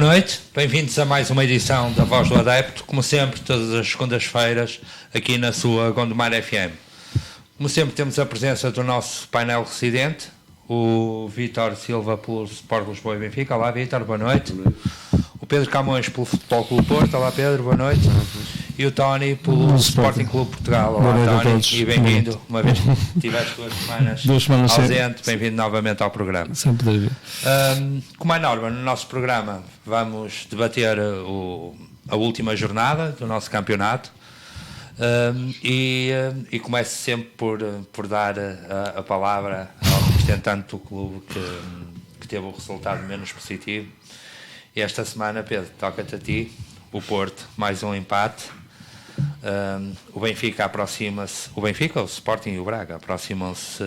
noite, bem-vindos a mais uma edição da Voz do Adepto, como sempre, todas as segundas-feiras, aqui na sua Gondomar FM. Como sempre, temos a presença do nosso painel residente, o Vítor Silva pelo Sport Lisboa e Benfica. Olá, Vítor, boa noite. Boa noite. O Pedro Camões pelo Futebol Clube Porto. Olá, Pedro, boa noite. E o Tony pelo Sporting Clube Portugal. Olá, Tony, e bem-vindo. Uma vez que estiveste 2 semanas ausente, bem-vindo novamente ao programa. Sempre. Como é norma, no nosso programa vamos debater a última jornada do nosso campeonato. E começo sempre por dar a palavra ao representante do clube que teve o resultado menos positivo. E esta semana, Pedro, toca-te a ti. O Porto, mais um empate. O Benfica aproxima-se, o Sporting e o Braga aproximam-se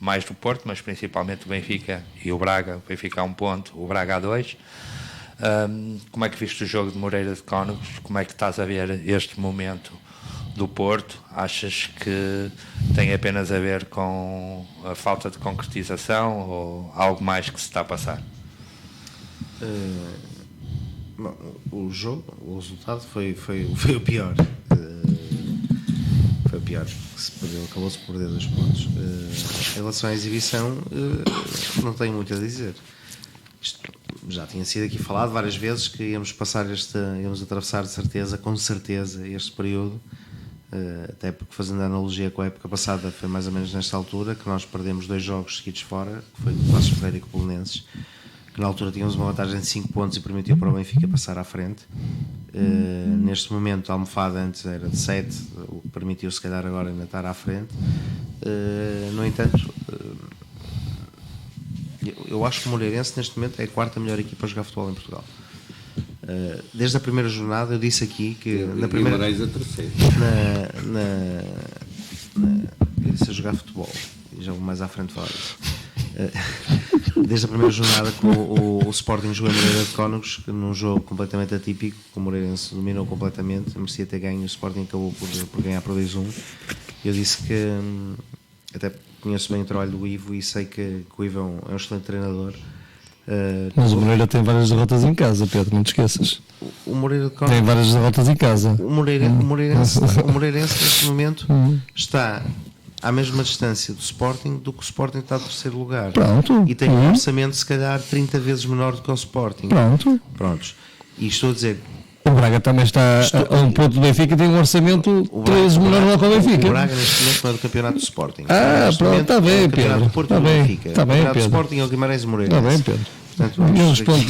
mais do Porto, mas principalmente o Benfica e o Braga. O Benfica a 1 ponto, o Braga a 2. Como é que viste o jogo de Moreira de Cónegos? Como é que estás a ver este momento do Porto? Achas que tem apenas a ver com a falta de concretização ou algo mais que se está a passar? O jogo, o resultado foi o pior. Foi o pior. Acabou-se por perder 2 pontos. Em relação à exibição, não tenho muito a dizer. Isto já tinha sido aqui falado várias vezes que íamos atravessar com certeza este período. Até porque, fazendo a analogia com a época passada, foi mais ou menos nesta altura que nós perdemos 2 jogos seguidos fora, que foi com o Passos Ferreira e com o Belenenses, que na altura tínhamos uma vantagem de 5 pontos e permitiu para o Benfica passar à frente. Neste momento a almofada antes era de 7, o que permitiu se calhar agora ainda estar à frente. No entanto, eu acho que o Moreirense neste momento é a 4ª melhor equipa a jogar futebol em Portugal. Desde a primeira jornada eu disse aqui que na primeira a terceira eu disse a jogar futebol e já vou mais à frente falar isso. Desde a primeira jornada que o Sporting jogou em Moreira de Cónegos, num jogo completamente atípico, que o Moreirense dominou completamente, merecia ter ganho, o Sporting acabou por ganhar por 2-1. Eu disse que até conheço bem o trabalho do Ivo e sei que o Ivo é um excelente treinador. Mas o Moreira tem várias derrotas em casa, Pedro, não te esqueças. O Moreira de Cónegos tem várias derrotas em casa. O Moreirense neste momento está à mesma distância do Sporting do que o Sporting está no 3º lugar. Pronto. E tem um orçamento se calhar 30 vezes menor do que o Sporting. Prontos. E estou a dizer, o Braga também está a 1 ponto do Benfica e tem um orçamento 3 vezes menor do que o Benfica. O Braga neste momento não é do campeonato do Sporting. Pronto, está bem, Pedro. Está bem, Pedro. O campeonato do Sporting é o Guimarães e Moreira. Está bem, Pedro. Portanto, eu respondo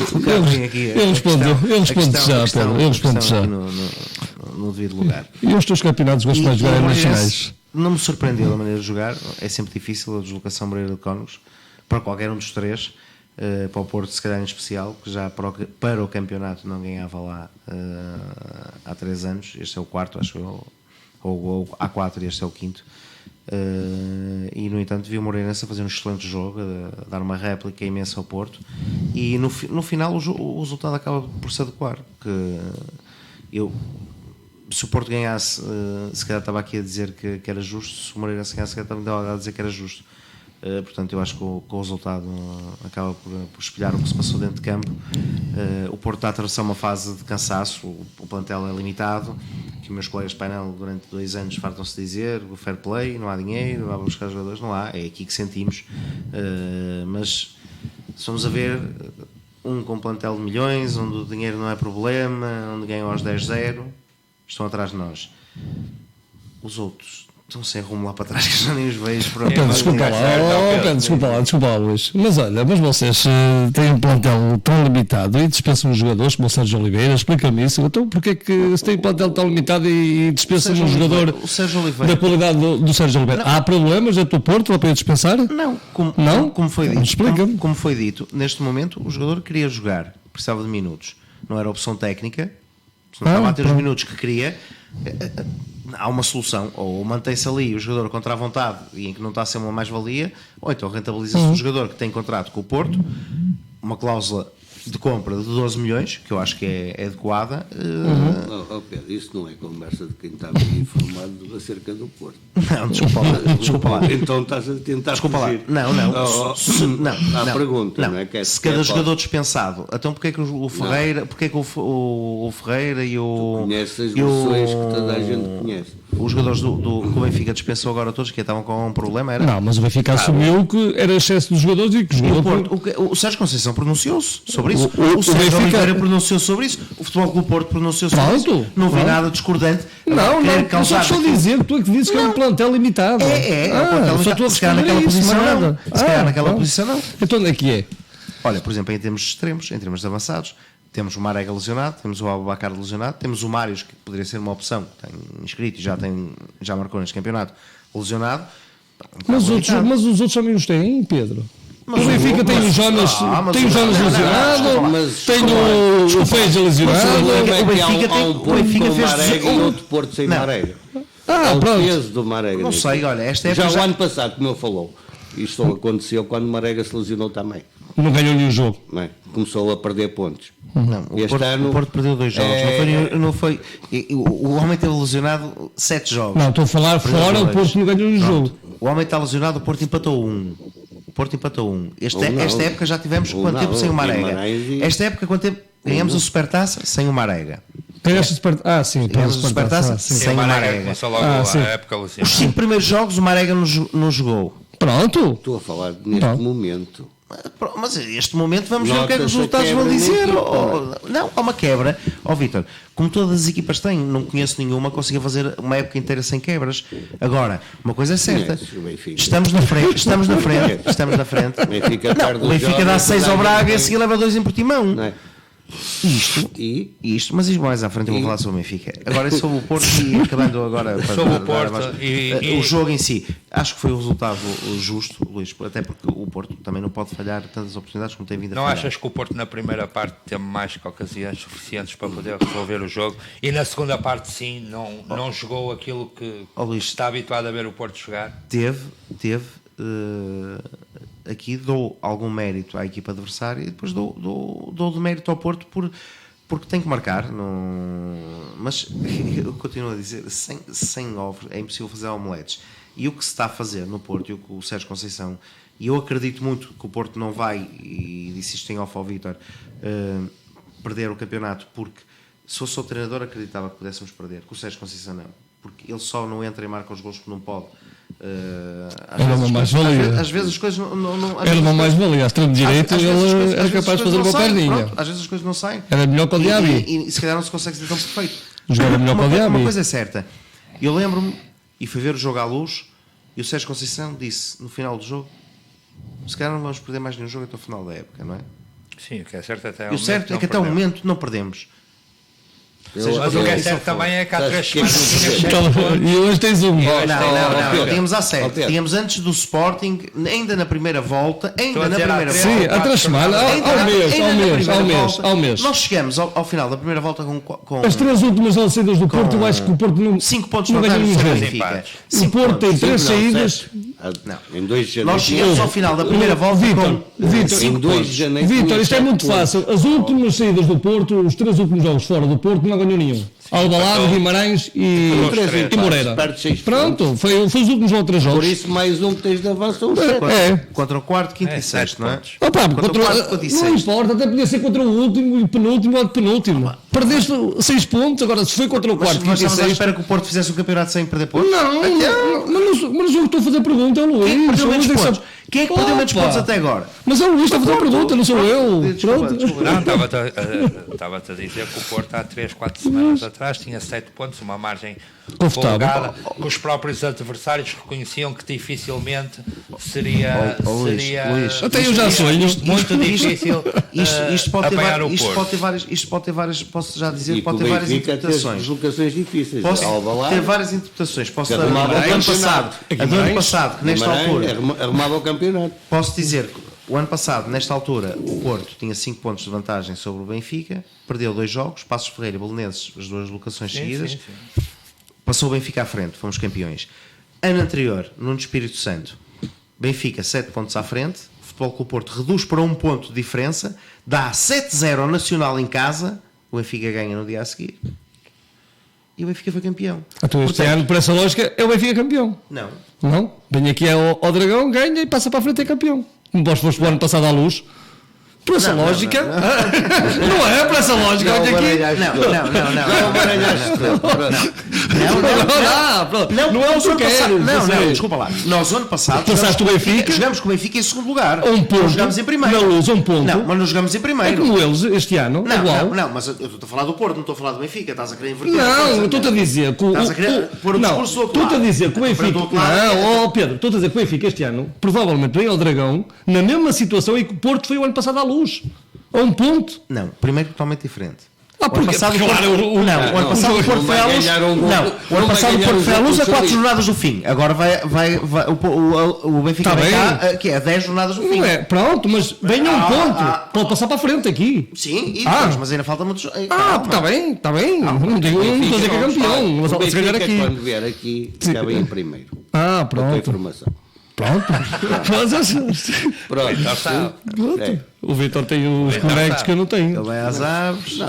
já, Pedro. Eu respondo já. No devido lugar. E os teus campeonatos gostam mais de jogar nacionais? Não me surpreendeu a maneira de jogar. É sempre difícil a deslocação Moreira de Cónegos para qualquer um dos 3. Para o Porto, se calhar em especial, que já para o campeonato não ganhava lá há 3 anos. Este é o 4º, acho eu, ou há 4 e este é o 5º. E no entanto vi o Moreirense a fazer um excelente jogo, a dar uma réplica imensa ao Porto, e no final o resultado acaba por se adequar. Se o Porto ganhasse, se calhar estava aqui a dizer que era justo. Se o Moreirense ganhasse, se calhar estava a dizer que era justo. Portanto, eu acho que o resultado acaba por espelhar o que se passou dentro de campo. O Porto está a atravessar uma fase de cansaço, o plantel é limitado, que os meus colegas de painel durante 2 anos fartam-se dizer: o fair play, não há dinheiro, vai buscar jogadores, não há, é aqui que sentimos. Mas se vamos a ver, com plantel de milhões, onde o dinheiro não é problema, onde ganham aos 10-0, estão atrás de nós. Os outros estão sem rumo lá para trás, que já nem os vejo. Desculpa lá, Luís. Mas olha, vocês têm um plantel tão limitado e dispensam os jogadores como o Sérgio Oliveira. Explica-me isso. Então, porquê é que se tem um plantel tão limitado e dispensam um jogador da qualidade do Sérgio Oliveira? Não. Há problemas dentro do Porto lá para eu dispensar? Não, como foi dito. Explica-me. Como foi dito, neste momento o jogador queria jogar, precisava de minutos. Não era opção técnica, se não estava a ter os minutos que queria. Há uma solução: ou mantém-se ali o jogador contra a vontade e em que não está a ser uma mais-valia, ou então rentabiliza-se o jogador que tem contrato com o Porto, uma cláusula de compra de 12 milhões, que eu acho que é adequada. Pedro, isso não é conversa de quem está bem informado acerca do Porto. Não, desculpa lá. Então estás a tentar Desculpa lá. fugir. Não. Há pergunta, não é? Se cada jogador dispensado, então porque é que o Ferreira, porque é que o Ferreira e o... Conhece as versões que toda a gente conhece. Os jogadores que o Benfica dispensou agora todos, que estavam com um problema, era... Não, mas o Benfica assumiu que era excesso dos jogadores e que os jogadores... O Sérgio Conceição pronunciou-se sobre isso. O Sérgio Benfica... Oliveira pronunciou-se sobre isso. O Futebol Clube Porto pronunciou-se sobre isso. Não vi nada discordante. Não, eu só estou a dizer, tu é que dizes que é um plantel limitado. Se calhar naquela posição não. Se calhar naquela posição não. Então onde é que é? Olha, por exemplo, em termos de extremos, em termos de avançados, temos o Marega lesionado, temos o Abubacar lesionado, temos o Mários, que poderia ser uma opção, tem inscrito e já marcou neste campeonato, lesionado. Mas os outros também os têm, Pedro. O Benfica tem o Jonas lesionado, tem o Feija lesionado. O Benfica fez Marega e outro Porto sem Marega. O peso do Marega. Não sei, olha, esta época já o ano passado, como ele falou, isto aconteceu quando o Marega se lesionou também. Não ganhou nenhum jogo. Não, começou a perder pontos. Não, o Porto perdeu 2 jogos. Não foi, o homem teve lesionado 7 jogos. Não, estou a falar fora, o Porto não ganhou nenhum jogo. O homem está lesionado, o Porto empatou 1. Esta época já tivemos quanto tempo sem o Marega? Esta época, quanto tempo? Ganhamos a Supertaça sem o Marega. Sim, ganhamos a Supertaça sem o Marega. A época Os 5 primeiros jogos o Marega não jogou. Pronto. Estou a falar neste momento. Mas este momento vamos ver o que é que os resultados vão dizer. Não, há uma quebra. Vítor, como todas as equipas têm, não conheço nenhuma que consiga fazer uma época inteira sem quebras. Agora, uma coisa é certa, estamos na frente. O Benfica dá 6 ao Braga e a seguir leva 2 em Portimão. Não é? Isto, mas isto mais à frente eu vou falar sobre o Benfica. Agora sobre o Porto e acabando agora sobre o Porto o jogo em si, acho que foi o resultado justo, Luís, até porque o Porto também não pode falhar tantas oportunidades como tem vindo a falhar. Não achas que o Porto na primeira parte teve mais que ocasiões suficientes para poder resolver o jogo e na segunda parte sim, não jogou aquilo que está habituado a ver o Porto jogar? Teve aqui dou algum mérito à equipa adversária e depois dou de mérito ao Porto porque tem que marcar. Mas eu continuo a dizer, sem ovos é impossível fazer omeletes. E o que se está a fazer no Porto e o que o Sérgio Conceição, e eu acredito muito que o Porto não vai, e disse isto em off ao Vítor, perder o campeonato, porque se fosse o treinador acreditava que pudéssemos perder, com o Sérgio Conceição não, porque ele só não entra e marca os golos porque não pode. Era uma mais-valia. Às vezes as coisas não era uma mais-valia. A extremo direito ele era capaz de fazer uma perninha. Às vezes as coisas não saem. Era melhor que o Diaby. E se calhar não se consegue ser tão perfeito. Jogava melhor que o Diaby. Uma coisa é certa. Eu lembro-me, e fui ver o jogo à luz, e o Sérgio Conceição disse no final do jogo: se calhar não vamos perder mais nenhum jogo até o final da época, não é? Sim, o que é certo até o certo é que até o momento não perdemos. Mas o que é certo também é que há 3 semanas e hoje tens um. Não, tínhamos a 7. Tínhamos antes do Sporting, ainda na primeira volta. Sim, há 3 semanas. Ao mês. Nós chegamos ao final da primeira volta com as 3 últimas saídas do Porto. Eu acho que o Porto não. 5 pontos não ganha nenhum jogo. O Porto tem 3 saídas. Em 2 de janeiro. Nós chegamos ao final da primeira volta em 2 de janeiro. Vítor, isto é muito fácil. As últimas saídas do Porto, os 3 últimos jogos fora do Porto, não ganhou nenhum. Alvalade, Guimarães e Moreira. Pronto, foi os últimos 3 jogos. Por isso, mais um que tens de avanço. Contra o quarto, quinto e sexto, não é? Não importa, até podia ser contra o último e penúltimo ou penúltimo. Perdeste 6 pontos, agora se foi contra o quarto, quinto e sexto. Espera que o Porto fizesse um campeonato sem perder pontos? Não, mas eu estou a fazer pergunta, é o Luís. Quem é que perdeu menos pontos até agora? Mas é o Luís, está a fazer a pergunta, não sou eu. Não, estava-te a dizer que o Porto há 3, 4 semanas atrás tinha 7 pontos, uma margem folgada, que os próprios adversários reconheciam que dificilmente seria até eu já sonho muito difícil apanhar o Porto. Isto pode ter várias, posso já dizer, pode ter várias interpretações. Deslocações difíceis. Posso ter várias interpretações. Posso dar o ano passado, que nesta altura arrumava o campeonato. Posso dizer que o ano passado, nesta altura, o Porto tinha 5 pontos de vantagem sobre o Benfica, perdeu 2 jogos, Passos Ferreira e Belenenses, as 2 locações seguidas, passou o Benfica à frente, fomos campeões. Ano anterior, Nuno Espírito Santo, Benfica 7 pontos à frente, Futebol Clube do Porto reduz para 1 ponto de diferença, dá 7-0 ao Nacional em casa, o Benfica ganha no dia a seguir e o Benfica foi campeão. Então este ano, por essa lógica, é o Benfica campeão. Não? Vem aqui ao Dragão, ganha e passa para a frente e é campeão. Não podes foste o ano passado à Luz. Por essa lógica, não é por essa lógica. Não é o que eu quero. Não, desculpa lá. Nós, ano passado, jogamos com o Benfica em segundo lugar. Não jogamos em primeiro. Na Luz, 1 ponto. Não, mas não jogamos em primeiro. É como eles este ano. Não, mas eu estou a falar do Porto, não estou a falar do Benfica. Estás a querer inverter. Não, estou-te a dizer que estás a querer pôr o discurso outro lado. Estou-te a dizer que o Benfica. Não, Pedro, estou-te a dizer que o Benfica este ano provavelmente vem ao Dragão na mesma situação em que o Porto foi o ano passado à Luz. A 1 ponto? Não, primeiro totalmente diferente. O ano passado o Porto foi à Luz. O ano passado o Porto foi à Luz a 4 jornadas do fim. Agora vai o Benfica vem cá, que é 10 jornadas do fim. Não é, pronto, mas venha 1 ponto. Pode passar para a frente aqui. Sim, e depois, mas ainda falta muitos. Está bem. Não digo que é campeão. Mas se calhar aqui. Quando vier aqui, acaba em primeiro. Pronto. Informação. Pronto. Pronto. O Vitor tem os conectos que eu não tenho. Ele vai às aves.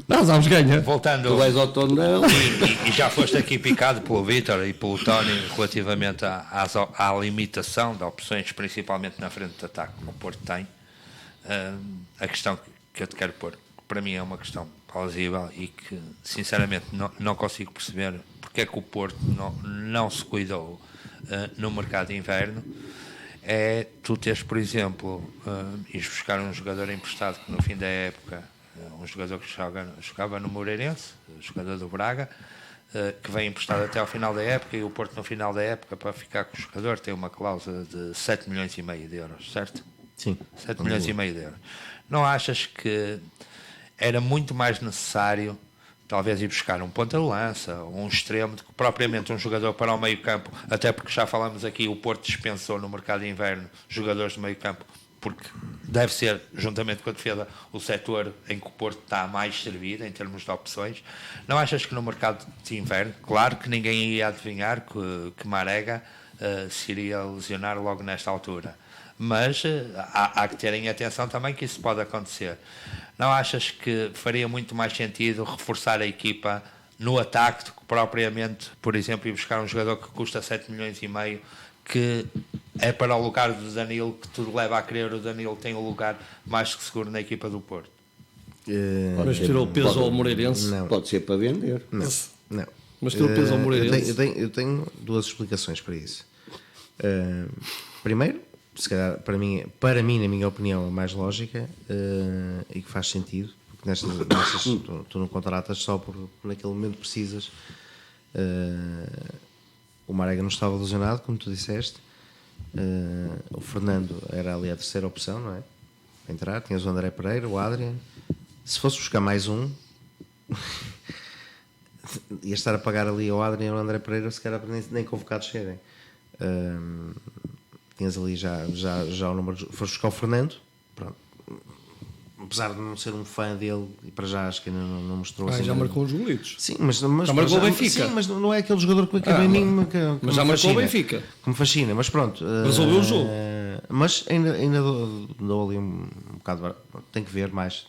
Às aves ganha. Voltando. Tu vais ao Tondela. E já foste aqui picado pelo Vitor e pelo Tony relativamente à limitação de opções, principalmente na frente de ataque que o Porto tem. A questão que eu te quero pôr, para mim é uma questão plausível e que, sinceramente, não consigo perceber porque é que o Porto não se cuidou no mercado de inverno. É tu teres, por exemplo, ires buscar um jogador emprestado que no fim da época, um jogador que jogava no Moreirense, jogador do Braga, que vem emprestado até ao final da época, e o Porto no final da época, para ficar com o jogador, tem uma cláusula de 7,5 milhões de euros, certo? Sim. 7,5 milhões de euros. Não achas que era muito mais necessário talvez ir buscar um ponta de lança, um extremo, do que propriamente um jogador para o meio campo, até porque já falamos aqui, o Porto dispensou no mercado de inverno jogadores de meio campo, porque deve ser, juntamente com a defesa, o setor em que o Porto está mais servido em termos de opções. Não achas que no mercado de inverno, claro que ninguém ia adivinhar que Marega se iria lesionar logo nesta altura, mas há que terem atenção também que isso pode acontecer. Não achas que faria muito mais sentido reforçar a equipa no ataque do que propriamente, por exemplo, ir buscar um jogador que custa 7,5 milhões, que é para o lugar do Danilo, que tudo leva a crer o Danilo tem um lugar mais que seguro na equipa do Porto? Mas tirou o peso ao Moreirense? Não. Pode ser para vender. Não. Mas tirou o peso ao Moreirense? Eu tenho 2 explicações para isso. Primeiro, se calhar, para mim, na minha opinião, a mais lógica e que faz sentido, porque nestas tu não contratas só por naquele momento precisas. O Marega não estava lesionado, como tu disseste. O Fernando era ali a terceira opção, não é? Para entrar, tinhas o André Pereira, o Adrian. Se fosse buscar mais um, ia estar a pagar ali ao Adrian e ao André Pereira, se calhar nem convocados serem. Tinhas ali já o número. Foste buscar o Fernando, pronto. Apesar de não ser um fã dele, e para já acho que ainda não mostrou assim. Já marcou uns golitos. Sim, mas já marcou o Benfica. Sim, mas não é aquele jogador que a mim mas já marcou o Benfica. Que me fascina, mas pronto. Resolveu o jogo. Mas ainda dou ali um bocado. Tem que ver mais.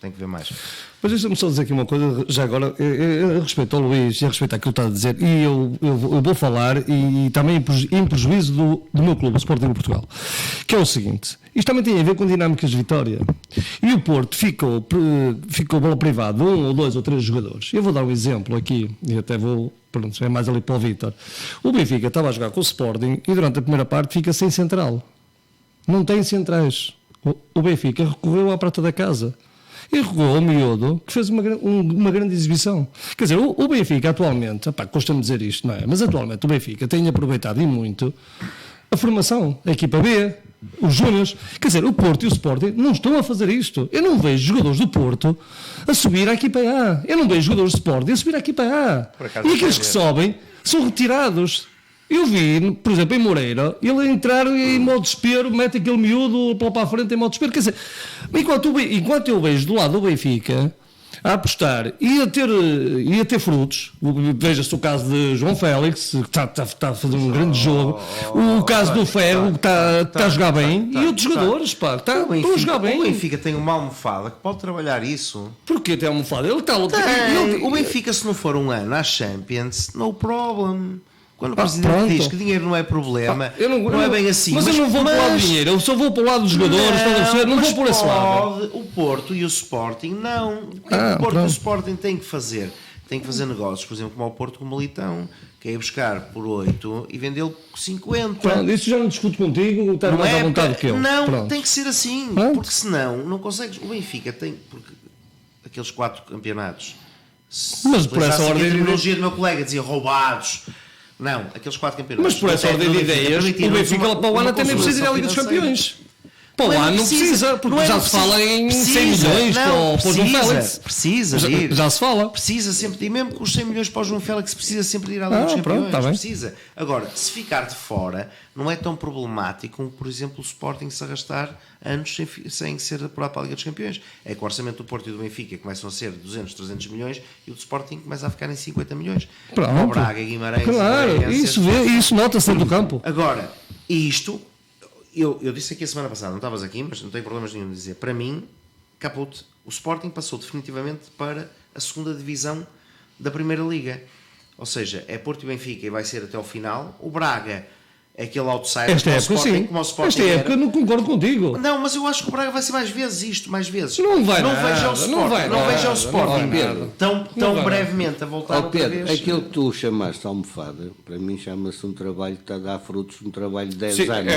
Mas deixa-me só dizer aqui uma coisa, já agora, a respeito ao Luís e a respeito àquilo que está a dizer, e eu vou falar, e também em prejuízo do meu clube, o Sporting de Portugal, que é o seguinte: isto também tem a ver com dinâmicas de vitória. E o Porto ficou bola privada de 1 ou 2 ou 3 jogadores. Eu vou dar um exemplo aqui, e até vou. Pronto, é mais ali para o Vítor. O Benfica estava a jogar com o Sporting e durante a primeira parte fica sem central. Não tem centrais. O Benfica recorreu à prata da casa. E recorreu ao Miúdo, que fez uma grande exibição. Quer dizer, o Benfica atualmente, custa-me dizer isto, não é? Mas atualmente o Benfica tem aproveitado e muito a formação, a equipa B, os Júniors. Quer dizer, o Porto e o Sporting não estão a fazer isto. Eu não vejo jogadores do Porto a subir à equipa A. Eu não vejo jogadores do Sporting a subir à equipa A. E aqueles que sobem são retirados. Eu vi, por exemplo, em Moreira, ele entrar em modo desespero, mete aquele miúdo para a frente em modo desespero. Quer dizer, enquanto eu vejo do lado do Benfica, a apostar e a ter frutos. Veja-se o caso de João Félix, que está a fazer um grande jogo, o caso do Ferro, que está a jogar bem, e outros jogadores, pá, estão a jogar bem. O Benfica tem uma almofada que pode trabalhar isso. Porquê tem almofada? Ele está O Benfica, se não for um ano à Champions, no problem. Quando o presidente diz que dinheiro não é problema, não é bem assim. Mas eu não vou para o lado do dinheiro, eu só vou para o lado dos jogadores, não vou por esse lado. O Porto e o Sporting, não. O Porto e o Sporting têm que fazer negócios, por exemplo, como o Porto com o Militão, que é ir buscar por 8 e vendê-lo por 50. Pronto, isso já não discuto contigo, está mais à vontade que eu. Não, tem que ser assim, porque senão não consegues. O Benfica tem, porque aqueles 4 campeonatos, mas por essa ordem a terminologia do meu colega dizia roubados. Não, aqueles 4 campeonatos. Mas por essa ordem de ideias, o Benfica para o ano até nem precisa ir à Liga dos Campeões. Para o ano não precisa, porque já se fala em 100 milhões para o João Félix. Precisa de ir. Já se fala. Precisa sempre de ir, mesmo com os 100 milhões para o João Félix, precisa sempre de ir à Liga dos Campeões. Tá precisa. Agora, se ficar de fora, não é tão problemático como, por exemplo, o Sporting se arrastar anos sem ser apurado para a Liga dos Campeões. É que o orçamento do Porto e do Benfica começam a ser 200, 300 milhões e o do Sporting começa a ficar em 50 milhões. Pronto. O Braga, Guimarães... Claro, isso nota-se do campo. Agora, isto... Eu disse aqui a semana passada, não estavas aqui, mas não tenho problemas nenhum de dizer. Para mim, caput, o Sporting passou definitivamente para a segunda divisão da Primeira Liga. Ou seja, é Porto e Benfica e vai ser até ao final. O Braga é aquele outsider. Esta época, sim. Como o Sporting Esta época não concordo contigo. Não, mas eu acho que o Braga vai ser mais vezes isto, mais vezes. Não vai não nada, vejo o Sporting, não vejo o Sporting tão brevemente a voltar outra vez. Aquilo que tu chamaste de almofada, para mim chama-se um trabalho que está a dar frutos, um trabalho de 10 anos.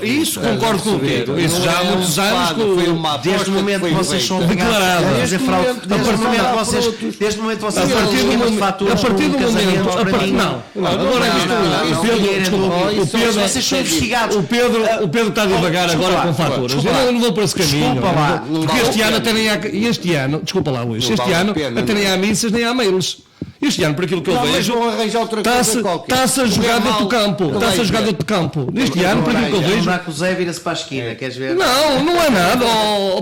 Isso concordo contigo. Isso já há muitos anos. Desde o momento que vocês são declarados a fazer fraude, desde o momento que vocês são esquemas de faturas, a partir do momento. Não, agora é vocês são investigados. O Pedro está a divagar agora com faturas. Eu não vou por esse caminho. Desculpa lá. Porque este ano até nem há. Desculpa lá, Luís. Este ano até nem há missas nem há mails. Este ano, por aquilo que eu vejo, está-se a jogar dentro do campo. Está-se a jogar dentro do campo. Este ano, por aquilo que eu vejo. O Zé vira-se para a esquina, queres ver? Não é nada.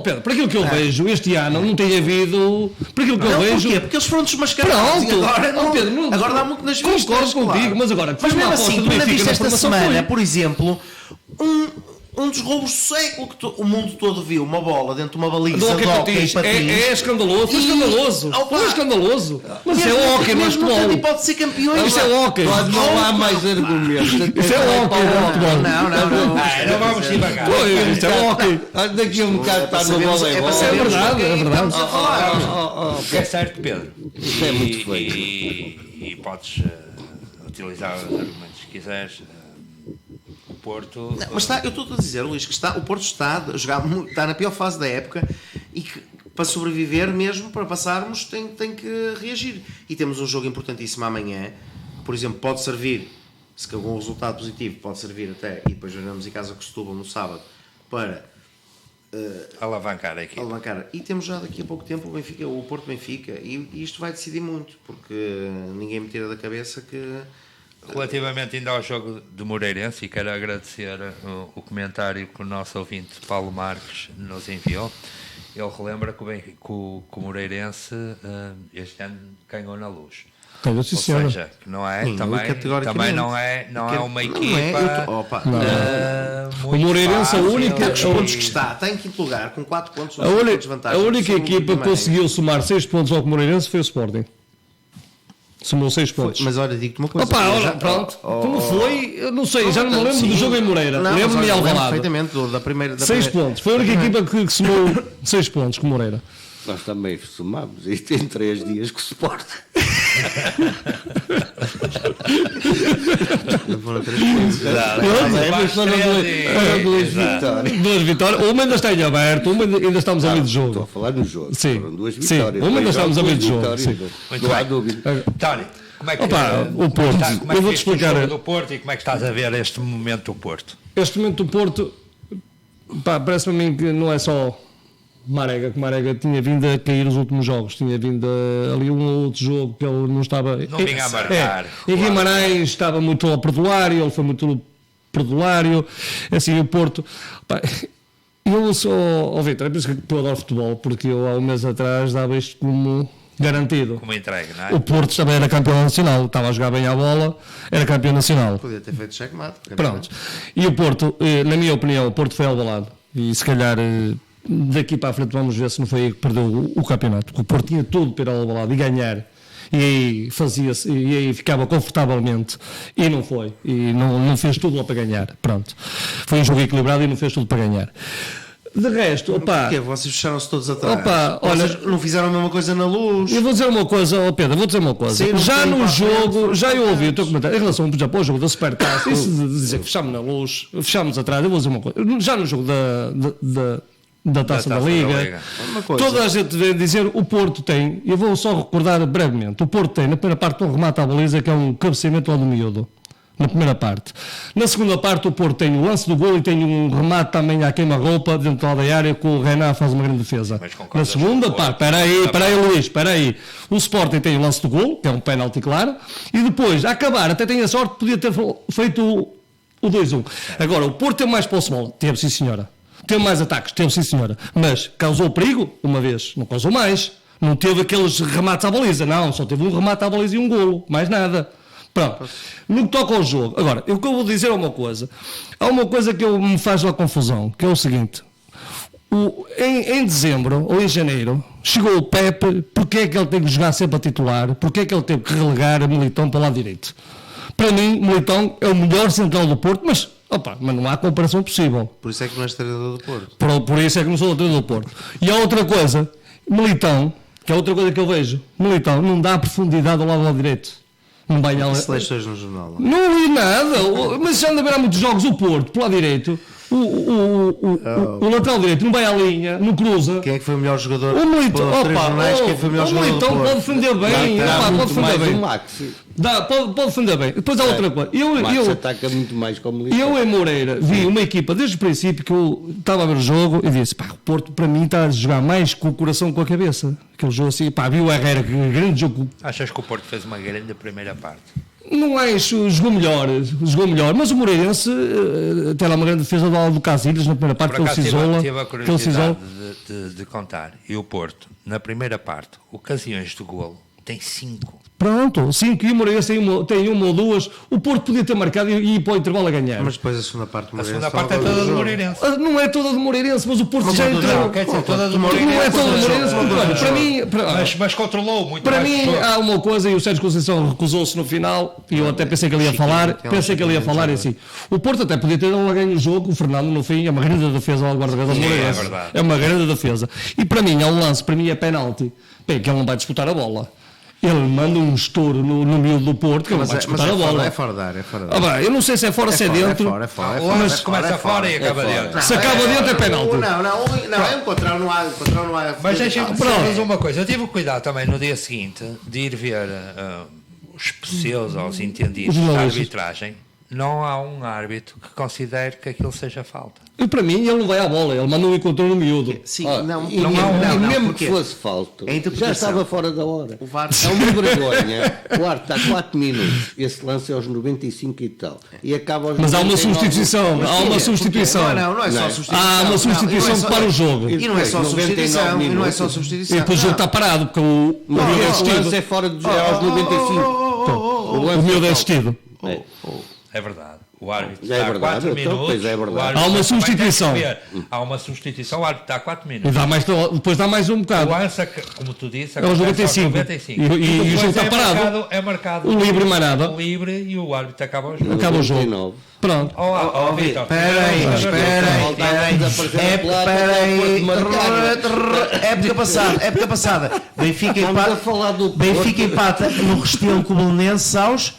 Pedro, por aquilo que eu vejo, este ano não tem havido. Por aquilo que eu vejo. Porquê? Porque eles foram desmascarados. Pronto. Agora dá muito nas vistas. Concordo contigo, mas agora. Mas mesmo assim, tu ainda viste esta semana, por exemplo, um dos roubos do século que o mundo todo viu, uma bola dentro de uma baliza de hóquei patins. É escandaloso, foi escandaloso. Foi escandaloso. Mas isso é hóquei, não é futebol. Não pode ser campeões. Isso é hóquei. Não há mais argumentos. Isso é hóquei, não é futebol. Não vamos devagar. Isso é hóquei. Daqui a um bocado está no voleibol. É verdade, é verdade. É certo, Pedro. Isso é muito feio. E podes utilizar os argumentos que quiseres. O Porto. Não, mas eu estou a dizer, Luís, que o Porto está a jogar, está na pior fase da época e que para sobreviver mesmo, para passarmos, tem que reagir. E temos um jogo importantíssimo amanhã, por exemplo, pode servir, se com um resultado positivo, pode servir até, e depois jogamos em casa com o Setúbal no sábado, para alavancar aqui. E temos já daqui a pouco tempo o Porto Benfica, e isto vai decidir muito, porque ninguém me tira da cabeça que. Relativamente ainda ao jogo do Moreirense, e quero agradecer o comentário que o nosso ouvinte Paulo Marques nos enviou. Ele relembra que o Moreirense este ano ganhou na Luz. Ou seja, que não é, também não é uma equipa. O Moreirense, a única pontos que está em quinto lugar, com 4 pontos de vantagem. A única equipa que conseguiu somar 6 pontos ao Moreirense foi o Sporting. Somou 6 pontos. Mas olha, digo-te uma coisa. Pronto. Como foi? Eu não sei, já não me lembro do jogo em Moreira. Lembro-me de Alvalade. Perfeitamente da primeira. 6 pontos. Foi a única equipa que somou 6 pontos com Moreira. Nós também somámos isto em 3 dias com o Sport. Foram 3 pontos. Duas vitórias. Uma ainda está em aberto, uma ainda estamos a meio de jogo. Estou a falar no jogo. Sim. Foram 2 vitórias. Uma ainda estamos a meio de jogo. Não há dúvida. Tony, como é que o Porto? Eu vou-te explicar. Do Porto e como é que estás a ver este momento do Porto? Este momento do Porto, parece-me a mim que não é só Marega, que Marega tinha vindo a cair os últimos jogos, tinha vindo ali um ou outro jogo que ele não estava. Não vinha a marcar. Em Guimarães estava muito perdulário, ele foi muito perdulário. Assim, o Porto. Eu sou, Vitor, é por isso que eu adoro futebol, porque eu há um mês atrás dava isto como garantido. Como entregue, não é? O Porto também era campeão nacional, estava a jogar bem à bola, era campeão nacional. Podia ter feito checkmate. Pronto. E o Porto, na minha opinião, o Porto foi albalado. E se calhar daqui para a frente vamos ver se não foi aí que perdeu o campeonato. Porque o Porto tinha tudo para ir albalado e ganhar. E aí fazia-se, e aí ficava confortavelmente. E não foi. E não fez tudo lá para ganhar. Pronto. Foi um jogo equilibrado e não fez tudo para ganhar. De resto, opá. Porquê? Vocês fecharam-se todos atrás. Opa, olha, não fizeram a mesma coisa na Luz. Eu vou dizer uma coisa, Pedro, Sim, já no jogo, já eu ouvi o teu comentário em relação, por exemplo, ao jogo da Supertaça, isso de dizer que fechámos na Luz, fechámos atrás, eu vou dizer uma coisa. Já no jogo da Taça da Liga. Toda a gente vem dizer o Porto tem, eu vou só recordar brevemente, o Porto tem na primeira parte um remate à baliza que é um cabeceamento lá do miúdo. Na primeira parte. Na segunda parte o Porto tem o lance do gol e tem um remate também à queima-roupa dentro da área que o Renan faz uma grande defesa. Na segunda parte, espera aí Luís, espera aí. O Sporting tem o lance do gol, que é um pênalti claro, e depois, a acabar, até tem a sorte, podia ter feito o 2-1. Agora, o Porto tem mais posse de bola, teve sim senhora. Teve mais ataques, teve sim senhora. Mas causou perigo, uma vez, não causou mais. Não teve aqueles remates à baliza, não, só teve um remate à baliza e um golo, mais nada. Pronto, no que toca ao jogo. Agora, o que eu vou dizer é uma coisa. Há uma coisa que me faz uma confusão, que é o seguinte. Em dezembro ou em janeiro, chegou o Pepe, porque é que ele tem que jogar sempre a titular? Porque é que ele teve que relegar a Militão para o lado direito? Para mim, Militão é o melhor central do Porto, mas não há comparação possível. Por isso é que não és treinador do Porto. Por isso é que não sou treinador do Porto. E há outra coisa, Militão, que é outra coisa que eu vejo, Militão não dá profundidade ao lado direito. Não vai lá. Seleções no jornal. Não li nada, mas já anda a ver há muitos jogos o Porto, pelo lado direito. O lateral direito não vai à linha, não cruza. Quem é que foi o melhor jogador? O Militão, quem foi o melhor jogador? Então pode defender bem, pode defender bem. Pode defender bem. Depois há outra coisa. Eu ataca muito mais como Militão. Eu em Moreira vi uma equipa desde o princípio que eu estava a ver o jogo e disse: o Porto para mim está a jogar mais com o coração que com a cabeça. Aquele jogo assim, vi o Herrera, que grande jogo. Achas que o Porto fez uma grande primeira parte? Não acho, jogou melhor, mas o Moreirense tem lá uma grande defesa do Casilhas na primeira parte, que ele se isola. Tive a curiosidade de contar, e o Porto, na primeira parte, ocasiões de golo, tem 5. Pronto, 5 e o Moreirense tem uma ou duas. O Porto podia ter marcado e ir para o intervalo a ganhar. Mas depois a segunda parte do Moreirense. A segunda parte é toda do Moreirense. Não é toda do Moreirense, mas o Porto já entrou. Quer dizer, toda do Moreirense. Não é toda do Moreirense, para mim. Mas controlou muito. Para mim há uma coisa, e o Sérgio Conceição recusou-se no final, e eu até pensei que ele ia falar. Assim. O Porto até podia ter ganho o jogo, o Fernando no fim, é uma grande defesa ao guarda-redes do Moreirense. É uma grande defesa. E para mim, há um lance, para mim é penalti, que ele não vai disputar a bola. Ele manda um estouro no miúdo do Porto, que ele vai disputar a bola. É fora da área. Eu não sei se é fora, se é dentro. Mas começa fora e acaba dentro. Se acaba dentro é penalti. Não, é um controle, não há. Mas deixa-me dizer uma coisa. Eu tive o cuidado também no dia seguinte de ir ver os seus aos entendidos da arbitragem. Não há um árbitro que considere que aquilo seja falta. E para mim, ele não vai à bola, ele manda um encontro no miúdo. Sim, mesmo que fosse falta, já estava fora da hora. É uma vergonha. O árbitro está 4 minutos, esse lance é aos 95 e tal. E acaba aos 99. Mas há uma substituição, Não é só substituição. Há uma substituição para o jogo. E não é só substituição. E depois o jogo está parado, porque o lance é fora do jogo, é aos 95. O miúdo é assistido. É verdade. O árbitro está a 4 minutos. Há uma substituição. Há uma substituição, o árbitro está a 4 minutos. Depois dá mais um bocado. O lance, como tu disse, é aos 95. E o jogo está parado. É marcado o livre mais nada. O livre e o árbitro acaba o jogo. Acaba o jogo. Pronto. Vitor, espera aí. Época passada. Benfica empata no Restelo com o Belenenses aos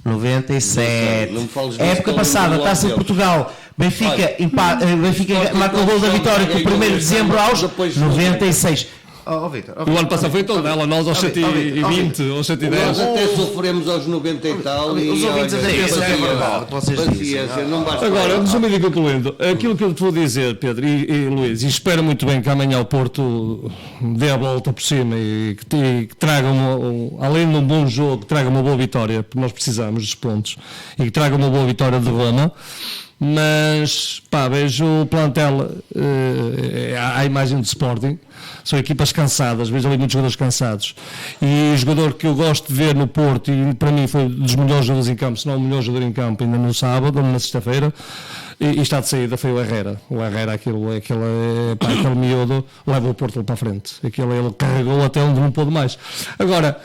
97. Época passada, Taça de Portugal. Benfica marca o gol da vitória com o 1º de dezembro aos 96. O ano passado foi todo ela, nós aos 120, aos 110. Nós até sofremos aos 90 e tal. Os ouvintes até pensam que é verdade. Agora, resumindo e concluindo, aquilo que eu te vou dizer, Pedro e Luís, e espero muito bem que amanhã o Porto dê a volta por cima e que traga, além de um bom jogo, que traga uma boa vitória, porque nós precisamos dos pontos, e que traga uma boa vitória de Roma. mas pá, vejo o plantel à imagem do Sporting, são equipas cansadas, vejo ali muitos jogadores cansados, e o jogador que eu gosto de ver no Porto, e para mim foi dos melhores jogadores em campo, se não o melhor jogador em campo ainda no sábado, na sexta-feira, e está de saída, foi o Herrera, aquele miúdo leva o Porto para a frente, ele carregou até onde não pôde mais. Agora,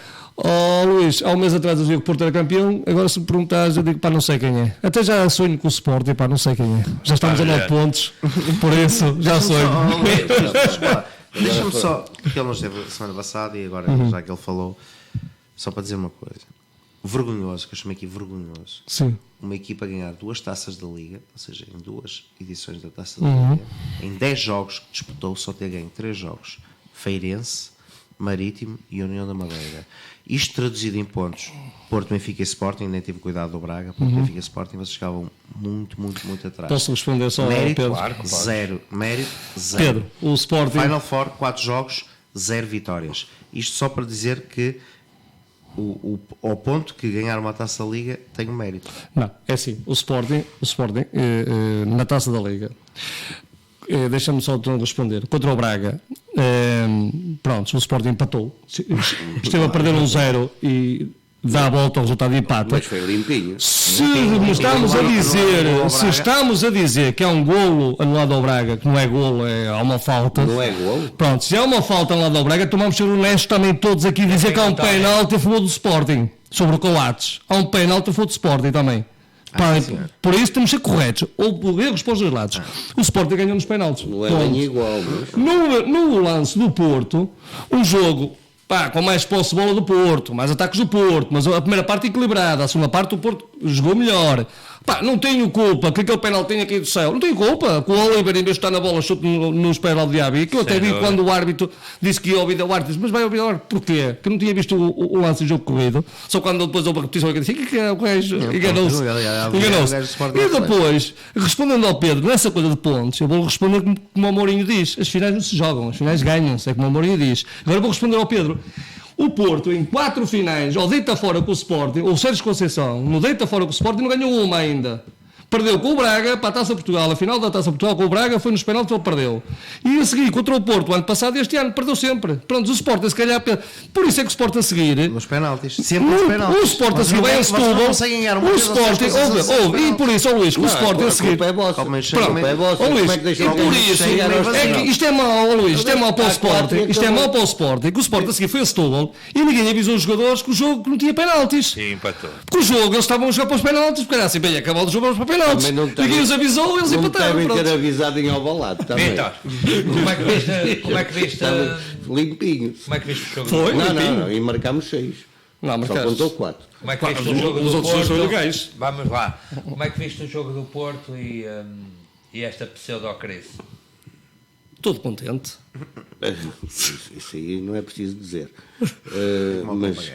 Luís, há um mês atrás eu digo que o Porto era campeão, agora se me perguntares eu digo, pá, não sei quem é. Até já sonho com o Sporting, pá, não sei quem é. Já estamos a 9 pontos, por isso, já sonho. Deixa-me só, porque ele não esteve semana passada e agora, já que ele falou, só para dizer uma coisa. Vergonhoso, que eu chamei aqui vergonhoso. Sim. Uma equipa ganhar 2 taças da Liga, ou seja, em 2 edições da Taça da Liga, em 10 jogos que disputou, só ter ganho 3 jogos. Feirense, Marítimo e União da Madeira. Isto traduzido em pontos, Porto, Benfica e Sporting, nem tive cuidado do Braga, Porto, Benfica e Sporting, vocês ficavam muito atrás. Posso responder só mérito, ao Pedro? Claro. Zero. Mérito, zero. Pedro, o Sporting... Final Four, 4 jogos, 0 vitórias. Isto só para dizer que ao ponto que ganhar uma Taça da Liga tem um mérito. Não, é assim, o Sporting na Taça da Liga... Deixa-me só responder. Contra o Braga, pronto, o Sporting empatou, esteve a perder 1-0 e dá a volta ao resultado de empate. Mas foi limpinho. Se estamos a dizer que é um golo anulado ao Braga, que não é golo, há uma falta. Não é golo? Pronto, se há uma falta anulada ao Braga, então vamos ser honestos também todos aqui e dizer que há um penalti a favor do Sporting sobre o Coates. Há um penalti a favor do Sporting também. Por isso temos de ser corretos. Houve erros para os dois lados. O Sporting ganhou nos penaltis. Não é bem igual. Mas... No lance do Porto, um jogo com mais posse de bola do Porto, mais ataques do Porto, mas a primeira parte equilibrada, a segunda parte o Porto jogou melhor. Não tenho culpa que aquele penalti tenha caído do céu. Não tenho culpa que o Oliver, em vez de estar na bola, chute nos pés ao diabo. E que eu até vi quando o árbitro disse que ia ouvir o árbitro, mas vai ouvir o árbitro, porquê? Que eu não tinha visto o lance de jogo corrido. Só quando depois houve a repetição, eu disse que o gajo enganou-se. E depois, respondendo ao Pedro, nessa coisa de pontos, eu vou responder como o Mourinho diz: as finais não se jogam, as finais ganham-se, é como o Mourinho diz. Agora vou responder ao Pedro. O Porto, em 4 finais, ou deita fora com o Sporting, ou o Sérgio Conceição, no deita fora com o Sporting, não ganhou uma ainda. Perdeu com o Braga para a Taça Portugal. A final da Taça Portugal com o Braga foi nos penaltis, ele perdeu. E a seguir, contra o Porto, o ano passado, este ano, perdeu sempre. Pronto, o Sporting, se calhar... Por isso é que o Sporting a seguir... Nos penaltis. Sempre nos penaltis. O Sporting a seguir vai a Setúbal. O Sporting... E por isso, Luís, o Sporting a seguir... É vossa. Pronto, Luís, por isso... Isto é mau, Luís. Isto é mau para o Sporting. Isto é mau para o Sporting. O Sporting a seguir foi a Setúbal e ninguém avisou os jogadores que o jogo não tinha penaltis. Sim, empatou. Porque o jogo, eles estavam a jogar para os penaltis, porque era assim, bem, acabou o jogo para os penaltis. Ninguém os avisou, eles empataram. Não devem ter avisado em Alvalade também. Vitor, como é que viste limpinho. Como é que viste o jogo? Foi, não, e marcámos 6. Não, só contou 4. Como é que viste o jogo do Porto? Vamos lá. Como é que viste o jogo do Porto e esta pseudo-crise? Todo contente. Isso aí não é preciso dizer. Mas...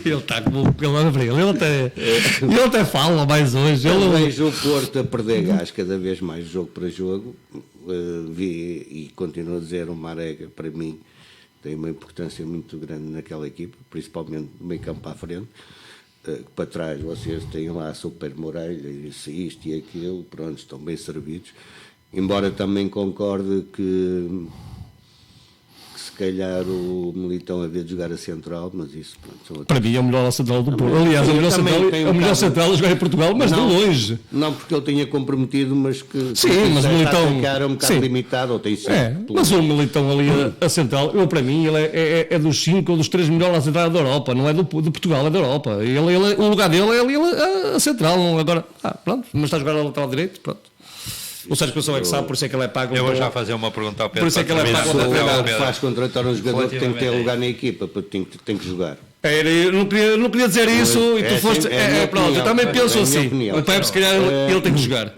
Ele está como ele até fala mais hoje. Eu vejo o Porto a perder gás cada vez mais jogo para jogo. Vi e continuo a dizer, o Marega para mim tem uma importância muito grande naquela equipa, principalmente no meio campo à frente. Para trás vocês têm lá a Super Moreira, isto e aquilo, pronto, estão bem servidos. Embora também concorde que se calhar o Militão havia de jogar a central, mas isso, pronto, para mim é o melhor central do Porto. Aliás, a melhor central a jogar em Portugal, mas não, de longe. Não porque ele tinha comprometido, mas que mas o Militão era um bocado limitado, ou tem sido. Mas o Militão ali a central, para mim ele é dos 5 ou dos 3 melhores a central da Europa, não é de Portugal, é da Europa. O lugar dele é ali a central, não agora. Pronto, mas está a jogar a lateral direito, pronto. O Sérgio Conceição é que sabe, por isso é que ele é pago. Eu vou já fazer uma pergunta ao Pedro. Por isso é que ele é pago. O faz contratar um jogador que tem que ter lugar na equipa, porque tem que jogar. Eu não queria dizer isso e tu foste. Pronto, eu também penso assim. O Pepe, se calhar, ele tem que jogar.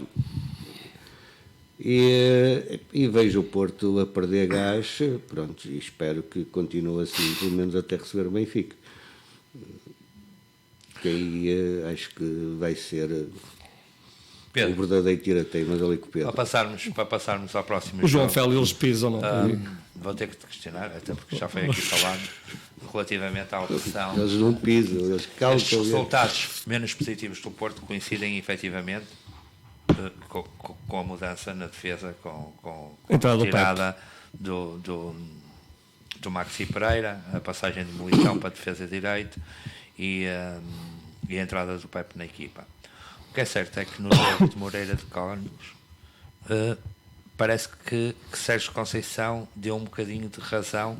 E vejo o Porto a perder gás, pronto, e espero que continue assim, pelo menos até receber o Benfica. Que aí acho que vai ser. Pedro, o verdadeiro tira-teimas ali com o Pedro. Para passarmos ao próximo o João Félix, eles pisam, não? Vou ter que te questionar, até porque já foi aqui falado, relativamente à opção. Eles não pisam, eles calçam. Os resultados menos positivos do Porto coincidem efetivamente com a mudança na defesa, com a Entrada do retirada do Maxi Pereira, a passagem de Militão para a defesa direito e a entrada do Pepe na equipa. O que é certo é que no jogo de Moreira de Cónegos parece que Sérgio Conceição deu um bocadinho de razão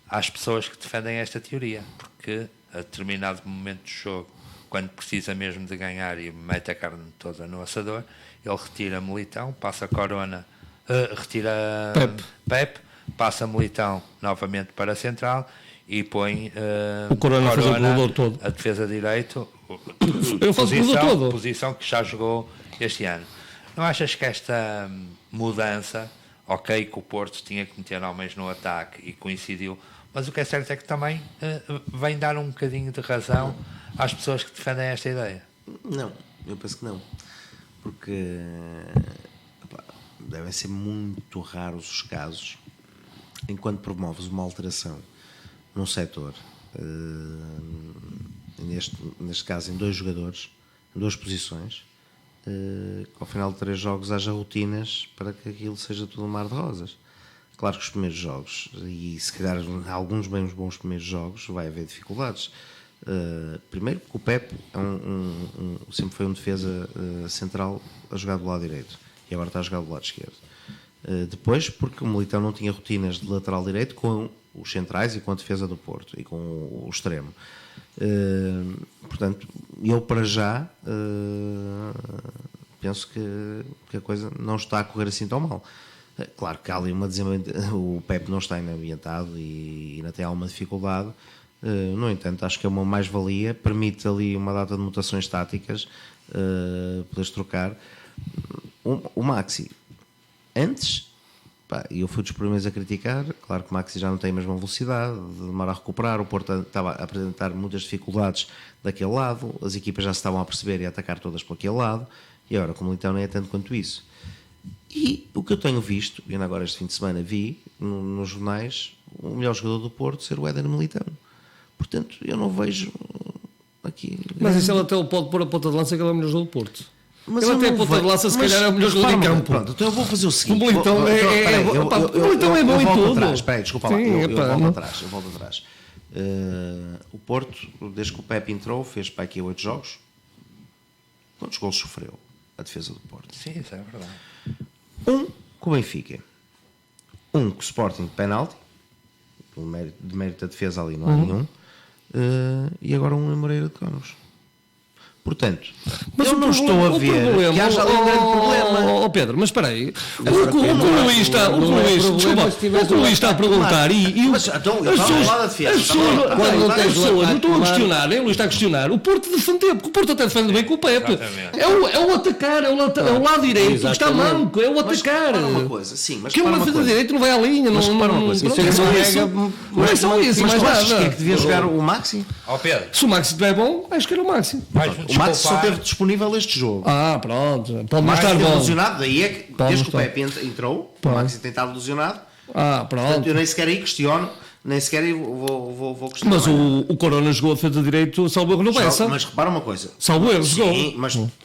às pessoas que defendem esta teoria, porque a determinado momento do jogo, quando precisa mesmo de ganhar e mete a carne toda no assador, ele retira Militão, passa Corona, retira Pepe, passa Militão novamente para a central e põe o Corona faz o corredor todo. A defesa direito, Eu faço o corredor todo. Posição que já jogou este ano. Não achas que esta mudança, ok, que o Porto tinha que meter homens no ataque e coincidiu, mas o que é certo é que também vem dar um bocadinho de razão às pessoas que defendem esta ideia? Não, eu penso que não. Porque devem ser muito raros os casos em quando promoves uma alteração num setor, neste caso em 2 jogadores, em 2 posições, que ao final de 3 jogos haja rotinas para que aquilo seja tudo um mar de rosas. Claro que os primeiros jogos, e se calhar alguns bem bons primeiros jogos, vai haver dificuldades. Primeiro porque o Pepe sempre foi um defesa central a jogar do lado direito e agora está a jogar do lado esquerdo. Depois porque o Militão não tinha rotinas de lateral direito com os centrais e com a defesa do Porto e com o extremo. Portanto, eu para já penso que a coisa não está a correr assim tão mal. Claro que há ali o Pepe não está ainda ambientado e ainda tem alguma dificuldade. No entanto, acho que é uma mais-valia, permite ali uma data de mutações táticas, poderes trocar. O Maxi, antes, eu fui dos primeiros a criticar, claro que o Maxi já não tem a mesma velocidade, demora a recuperar, o Porto estava a apresentar muitas dificuldades daquele lado, as equipas já se estavam a perceber e a atacar todas por aquele lado, e agora, como então não é tanto quanto isso. E o que eu tenho visto, e ainda agora este fim de semana vi, nos jornais, o melhor jogador do Porto ser o Éder Militão. Portanto, eu não vejo aqui... Mas isso ele até pode pôr a ponta de lança que ele é o melhor jogador do Porto. Mas ele até a ponta de lança se calhar é o melhor jogador em campo. Pronto, então eu vou fazer o seguinte. O Militão é bom em tudo. Espera aí, desculpa lá. Eu volto atrás. O Porto, desde que o Pepe entrou, fez para aqui 8 jogos. Quantos golos sofreu a defesa do Porto? Sim, isso é verdade. Um com o Benfica. Um com o Sporting de penalti. De mérito da defesa ali não há nenhum. E agora um em Moreira de Cónegos. Portanto, mas eu não estou a ver que haja ali um grande problema. Pedro, mas espera aí. O que o Luís está a perguntar mas então, eu estava a falar da defesa. As pessoas não estão a questionar, nem o Luís está a questionar. O Porto defende, porque o Porto até defende bem com o Pepe. É o atacar, é o lado direito que está manco, é o atacar. Que o lado direito não vai à linha. Mas repara uma coisa, não é só isso, mais nada. Quem é que devia jogar o Maxi? Se o Maxi estiver bom, acho que era o Maxi. O Maxi só teve disponível este jogo. Pronto. Pode mais estar bom. Ilusionado, daí é que desde que o Pepe entrou, o Maxi tem estado ilusionado. Pronto. Portanto, eu nem sequer aí questiono, nem sequer aí vou questionar. Mas o Corona jogou a defesa de direito, salvo erro no Bessa. Mas repara uma coisa. Salvo erro, jogou. Sim,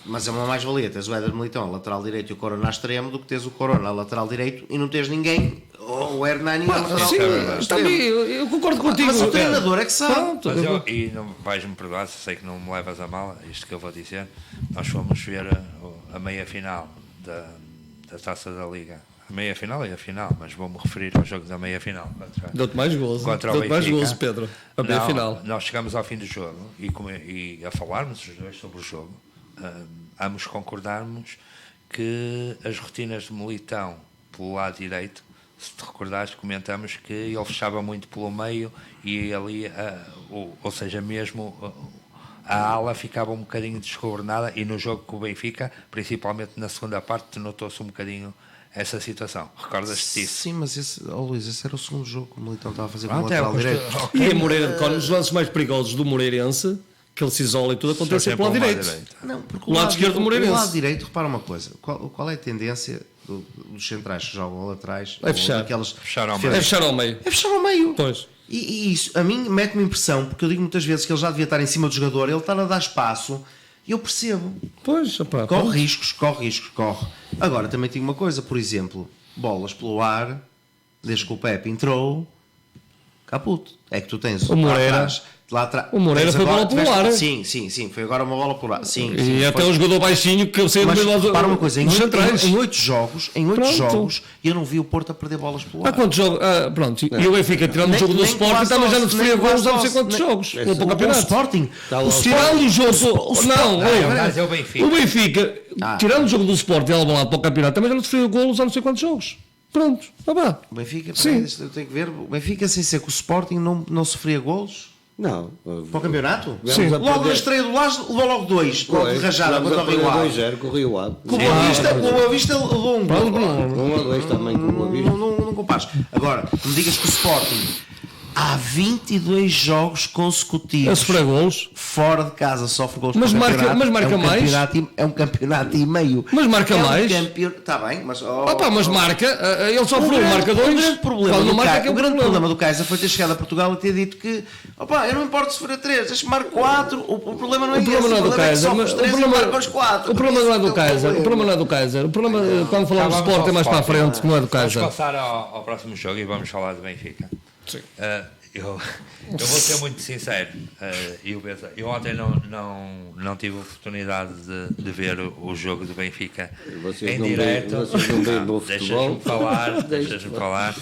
mas é uma mais-valia. Tens o Éder Militão a lateral direito e o Corona a extremo do que tens o Corona a lateral direito e não tens ninguém. Ou o Hernani a lateral extremo. Eu concordo contigo. Mas o treinador é que sabe. E não vais-me perdoar, se sei que não me levas a mal, isto que eu vou dizer. Nós fomos ver a meia-final da Taça da Liga. A meia-final é a final, mas vou-me referir ao jogo da meia-final. Deu-te mais gozo. Deu-te mais gozo, Pedro. A meia-final. Nós chegamos ao fim do jogo e a falarmos os dois sobre o jogo, ambos concordarmos que as rotinas de Militão pelo lado direito, se te recordares, comentamos que ele fechava muito pelo meio e ali, ou seja, mesmo a ala ficava um bocadinho desgovernada e no jogo com o Benfica, principalmente na segunda parte, notou-se um bocadinho essa situação. Recordas-te disso? Sim, mas Luís, esse era o segundo jogo que o Militão estava a fazer com o lateral direito. E a Moreira de Cónegos, os lances mais perigosos do Moreirense, que ele se isola e tudo, acontece pelo lado direito. Não, porque o lado esquerdo do Moreirense. O lado direito, repara uma coisa, qual é a tendência dos centrais que jogam laterais? É fechar. Fechar ao meio. É fechar ao meio. É fechar ao meio. Pois. E isso, a mim, mete-me impressão, porque eu digo muitas vezes que ele já devia estar em cima do jogador, ele está a dar espaço E eu percebo. Pois, opá, Corre riscos. Agora, também tinha uma coisa, por exemplo, bolas pelo ar, desde que o Pepe entrou, caputo. É que tu tens O Moreira. lá atrás. O Moreira tens foi agora- bola pelo ar. Sim, foi agora uma bola pelo ar. Sim, E até foi. o jogador baixinho que saiu do Mas meio para uma coisa, dos centrais. em 8 jogos, Pronto. eu não vi o Porto a perder bolas pelo Há ar. quantos jogos? Pronto, e o Benfica, tirando o Nem- jogo do nem Sporting, quase também já não nós, sofria nem gols há não quase sei quantos nós, jogos nem- no O campeonato. Sporting, Tirando o jogo. Não, mas é o Benfica. o Benfica, tirando o jogo do Sporting e Alvalade para o campeonato, também já não sofria golos há não sei quantos jogos. Pronto, tá bem. o Benfica, Sim. eu tenho que ver, o Benfica sem ser que o Sporting não sofria golos Não. para o campeonato? Sim. Logo na estreia do Lage levou logo 2, logo de rajada contra o Rio Ave. 2-0 com o Rio Ave. Com o Boa Vista levou um gol. 1-2 também com o Boa Vista. Não compares. Agora, me digas que o Sporting há 22 jogos A consecutivos sofrer golos. fora de casa sofre gols Mas para o marca- campeonato. mas marca mais? É um campeonato e meio. Mas marca mais? Está bem, mas... Opa, mas marca, ele sofre um, marca O dois. grande problema, Quando não marca, é que é o um grande problema. problema do Kaiser foi ter chegado a Portugal e ter dito que eu não importo se for a 3, deixa-me marcar 4. O problema não é O problema esse, não é do é que Kaiser, sofre mas os o 3 e problema, marca os 4. o problema não é do Kaiser. O problema não é do Kaiser. O problema, quando falamos de Vamos Sport, é ao mais para a Sporting. frente, que não é do Vamos Kaiser. passar ao próximo jogo e vamos falar do Benfica. Sim. Eu vou ser muito sincero. Eu ontem não tive a oportunidade de ver o jogo do Benfica Vocês em não direto. vocês não veem bom futebol. Deixas-me falar.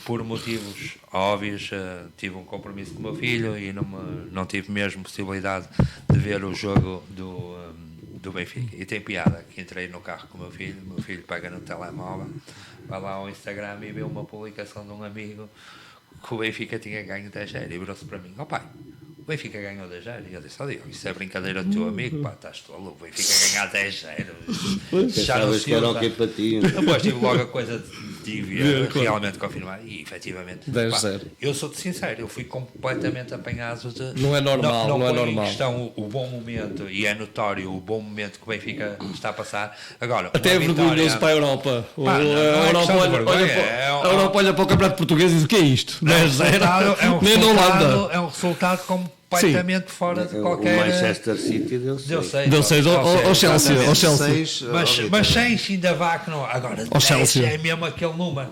Por motivos óbvios, tive um compromisso com o meu filho e não tive mesmo possibilidade de ver o jogo do Benfica. E tem piada que entrei no carro com o meu filho pega no telemóvel, vai lá ao Instagram e vê uma publicação de um amigo que o Benfica tinha ganho 10-0 e virou-se para mim: ó pai, o Benfica ganhou 10-0. E eu disse: ó Diogo, isso é brincadeira do teu amigo, pá, estás tolo, o Benfica ganhar 10-0. Já não Pensavas se que era usa. ok para ti. Depois tive logo a coisa de ver, realmente confirmar e efetivamente 10-0. pá, eu sou-te sincero, eu fui completamente apanhado de Não é normal, não é põe normal. em questão o bom momento, e é notório o bom momento que o Benfica está a passar agora. Até é uma vitória- vergonhoso para a Europa. Pá, não é questão de vergonha, A Europa olha para o Campeonato Português e diz: o que é isto? 10-0. Nem na Holanda. é um resultado completamente fora de O qualquer. Manchester City deu Deu 6. seis, Deu 6 ao Chelsea. Ao Chelsea. Mas 6 ainda vá que não. Agora, Ao 10 Chelsea. é mesmo aquele número.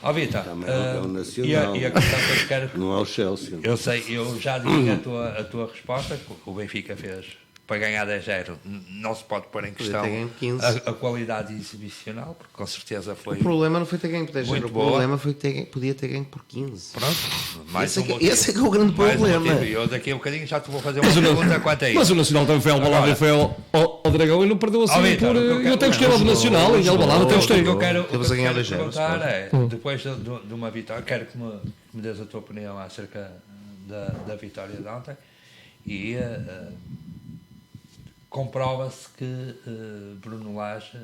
Ó Vitor, Também é o Nacional. e a questão que eu quero. Não é o Chelsea. Eu sei, eu já disse a tua resposta, que o Benfica fez para ganhar 10-0. Não se pode pôr em questão ter ganho 15. a qualidade exibicional, porque com certeza foi. O problema não foi ter ganho por 10, Muito o boa. problema foi podia ter ganho por 15. Pronto, Esse é que é o grande mais um problema. motivo. E eu daqui a um bocadinho já te vou fazer uma pergunta quanto a Mas isso. o Nacional também foi ao Alvalade e foi ao Dragão e não perdeu assim Vitor, por. o que eu Eu quero- até gostei lá do Nacional em Alvalade, até O gostei. que eu quero, Temos a ganhar 2-0, perguntar é, depois de uma vitória, quero que me dês a tua opinião acerca da vitória de ontem e comprova-se que Bruno Lage,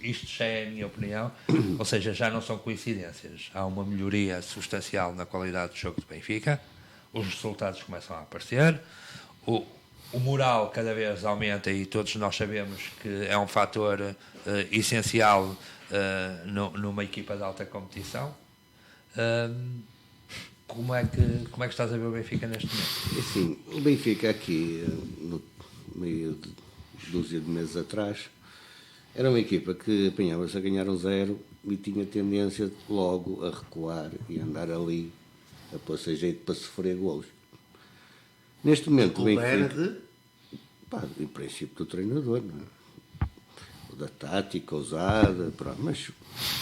isto já é a minha opinião, ou seja, já não são coincidências. Há uma melhoria substancial na qualidade do jogo do Benfica, os resultados começam a aparecer, o moral cada vez aumenta e todos nós sabemos que é um fator essencial numa equipa de alta competição. Como é que estás a ver o Benfica neste momento? Assim, o Benfica aqui, no meio de dúzia de meses atrás, era uma equipa que apanhava-se a ganhar 0 e tinha tendência logo a recuar e andar ali a pôr-se a jeito para sofrer golos. Neste momento o Benfica... Pá, em princípio do treinador, não é? O da tática, ousada, pronto, mas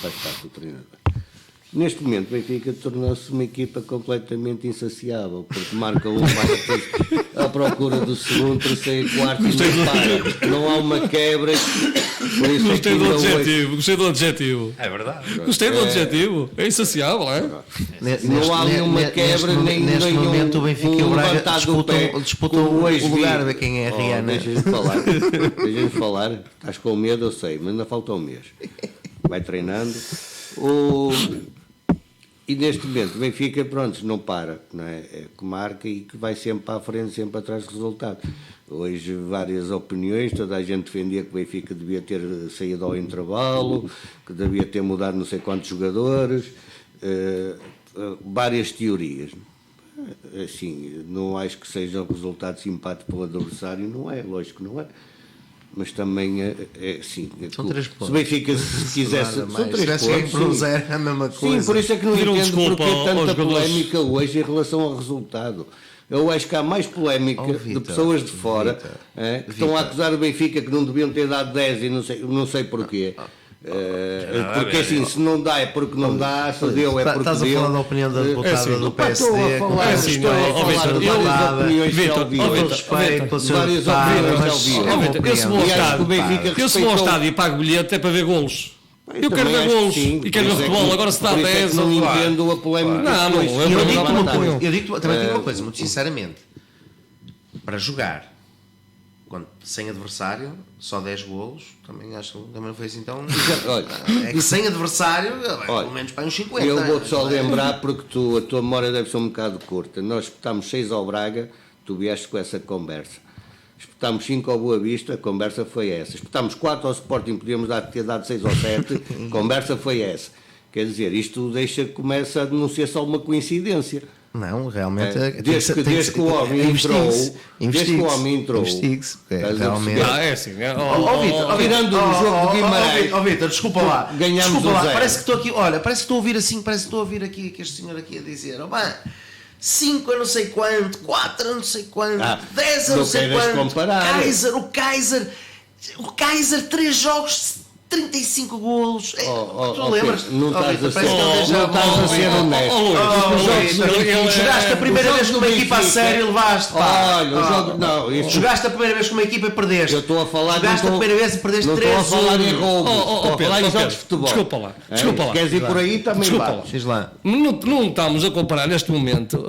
faz parte do treinador. Neste momento, o Benfica tornou-se uma equipa completamente insaciável, porque marca um, vai depois à procura do segundo, terceiro e quarto e não para. Não há uma quebra. Por isso Gostei aqui do não adjetivo, gostei do adjetivo. É verdade. Gostei do adjetivo. É insaciável, é? Não há nenhuma quebra, nem neste nenhum momento o Benfica e o Braga levantado do pé, disputam como o hoje vi. lugar de quem é a Oh, Rihanna. Deixa-me falar. Deixa-me falar. Estás com medo, eu sei, mas ainda falta um mês. Vai treinando. E neste momento o Benfica, pronto, não para, não é? É que marca e que vai sempre para a frente, sempre atrás do resultado. Hoje várias opiniões, toda a gente defendia que o Benfica devia ter saído ao intervalo, que devia ter mudado não sei quantos jogadores, várias teorias. Assim, não acho que seja um resultado simpático para o adversário, não é, lógico que não é. Mas também é sim. São 3 pontos. Se o Benfica se quisesse. São 3 pontos. Por 0 é a mesma coisa. Sim, por isso é que não Pediram entendo desculpa porque tanta aos jogadores. polémica hoje em relação ao resultado. Eu acho que há mais polémica de pessoas de fora que estão a acusar o Benfica que não deviam ter dado 10 e não sei porquê. Porque assim, se não dá é porque não dá, se deu é porque estás deu. a falar da opinião da deputada do PSD. Estou a falar de várias opiniões que já ouvi. Várias opiniões já ouvi. Eu se vou ao estádio e pago bilhete é para ver golos. Eu quero ver golos e quero ver futebol. Agora se dá 10 não entendo a polémica. Não, eu digo-te uma coisa, também digo uma coisa, muito sinceramente, para jogar sem adversário, só 10 golos, também acho que também não foi assim tão. É que sem adversário, pelo menos para uns 50. Eu vou-te só lembrar, porque a tua memória deve ser um bocado curta. Nós espetámos 6 ao Braga, tu vieste com essa conversa. Espetámos 5 ao Boa Vista, a conversa foi essa. Espetámos 4 ao Sporting, podíamos ter dado 6 ou 7, a conversa foi essa. Quer dizer, isto começa a não ser só uma coincidência. Não, realmente desde que o homem entrou, realmente. É assim, tirando o jogo de Guimarães. Vitor, desculpa lá. Ganhamos desculpa lá, 0. parece que estou aqui, olha, parece que estou a ouvir assim, parece que estou a ouvir aqui que este senhor aqui a dizer, 5 a não sei quanto, 4 a não sei quanto, 10 a não sei quanto, comparar. O Kaiser 3 jogos, 35 golos. Tu lembras? Não estás a ser honesto. Jogaste a primeira vez com uma equipa a sério e levaste. Jogaste a primeira vez com uma equipa e perdeste. Eu estou a falar. Jogaste a primeira vez e perdeste 3-1. Não estou a falar em roubos. Estou a falar em jogos de futebol. Desculpa lá. Queres ir por aí também? Diz lá. Não estamos a comparar neste momento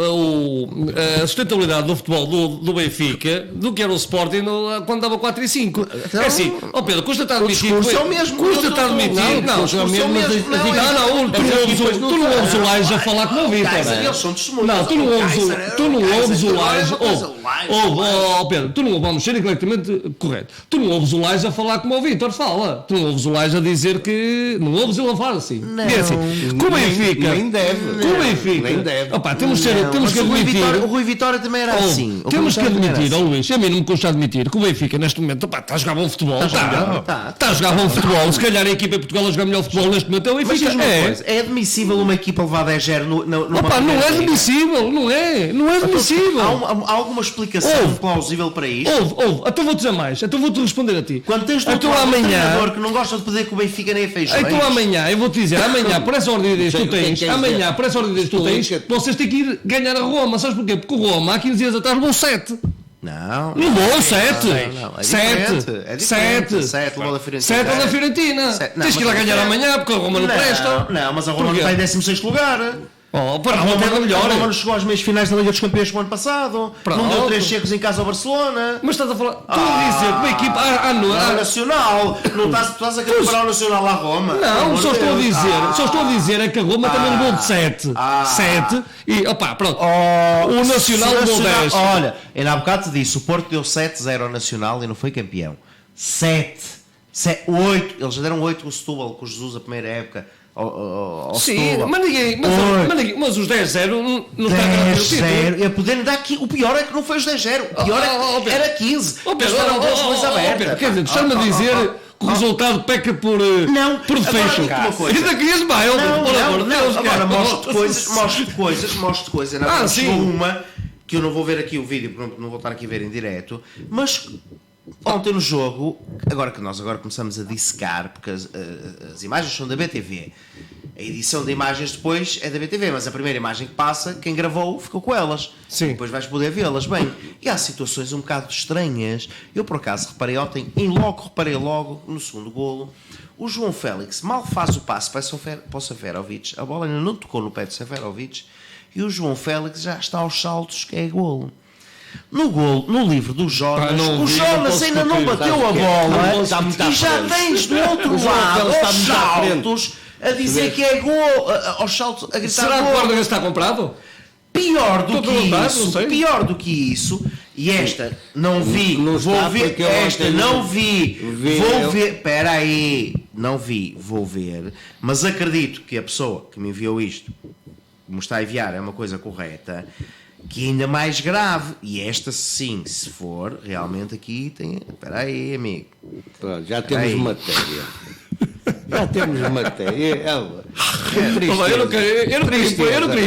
a sustentabilidade do futebol do Benfica do que era o Sporting quando dava 4 e 5. É assim, Pedro, custa estar admitido. Custa estar admitido. Não, tu não ouves o Laje a falar como o Vitor. Eles são testemunhas. Não, tu não ouves o Laje. Pedro, tu não vamos ser incorretamente correto. Tu não ouves o Laje a falar como o Vitor fala. Tu não ouves o Laje a dizer que. Não ouves ele a falar assim. É assim. Com o Benfica. Nem deve. Com o Benfica. Nem deve. Temos que admitir. O Rui Vitória também era assim. Temos que admitir, Luís, a mim não me custa admitir que o Benfica neste momento está a jogar bom futebol. Está a jogar bom futebol. Se calhar a equipa de Portugal a jogar melhor futebol neste momento é o Benfica. É admissível uma equipa levar 10-0 numa não é admissível, não é admissível. Há alguma explicação plausível para isto? Então vou dizer mais, então vou-te responder a ti. Quando tens um treinador que não gosta de poder que o Benfica nem fez bem. Então amanhã, eu vou-te dizer, amanhã, por essa ordem de ideias que tu tens, vocês têm que ir ganhar a Roma, sabes porquê? Porque o Roma há 15 dias atrás levou 7. Não bom, 7. É diferente. 7 levou da Fiorentina. 7 da Fiorentina. Tens que ir lá ganhar amanhã porque a Roma não presta. Não, mas a Roma não está em 16º lugar. Para a Roma é melhor. A Roma não chegou às meias finais da Liga dos Campeões no ano passado. Não deu 3 checos em casa ao Barcelona. Mas estás a falar. Estou a dizer que uma equipa. Nacional. Não estás a querer comparar o Nacional à Roma. Não, só estou a dizer é que a Roma também levou de 7. 7 e pronto. O Nacional levou 10. Olha, ainda há bocado te disse, o Porto deu 7-0 ao Nacional e não foi campeão. 8. Eles já deram 8 com o Setúbal, com o Jesus a primeira época. Sim, mas os 10-0 não está garantido. Eu podendo dar aqui. O pior é que não foi os 10-0. O pior era 15. Quer dizer, está-me a dizer que o resultado peca por defeito. Ainda querias baile. Agora mostro coisas. Chegou uma que eu não vou ver aqui o vídeo, porque não vou estar aqui a ver em direto, mas ontem no jogo, agora que nós começamos a dissecar, porque as imagens são da BTV, a edição de imagens depois é da BTV, mas a primeira imagem que passa, quem gravou ficou com elas. Sim. Depois vais poder vê-las bem. E há situações um bocado estranhas. Eu por acaso reparei ontem, reparei logo no segundo golo, o João Félix mal faz o passe para o Seferovic, a bola ainda não tocou no pé de Seferovic e o João Félix já está aos saltos que é golo. No livro do Jonas, o Jonas ainda não bateu a bola e já tens do outro lado aos saltos a dizer que é gol, aos saltos a gritar. Será que o guarda está comprado? Pior do que isso, e esta não vi, vou ver, esta não vi, vou ver, espera aí, não vi, vou ver, mas acredito que a pessoa que me enviou isto, que me está a enviar, é uma coisa correta. que é ainda mais grave. E esta sim, se for, realmente aqui tem... Espera aí, amigo. Pronto, já temos matéria. Já temos matéria. Eu não queria ir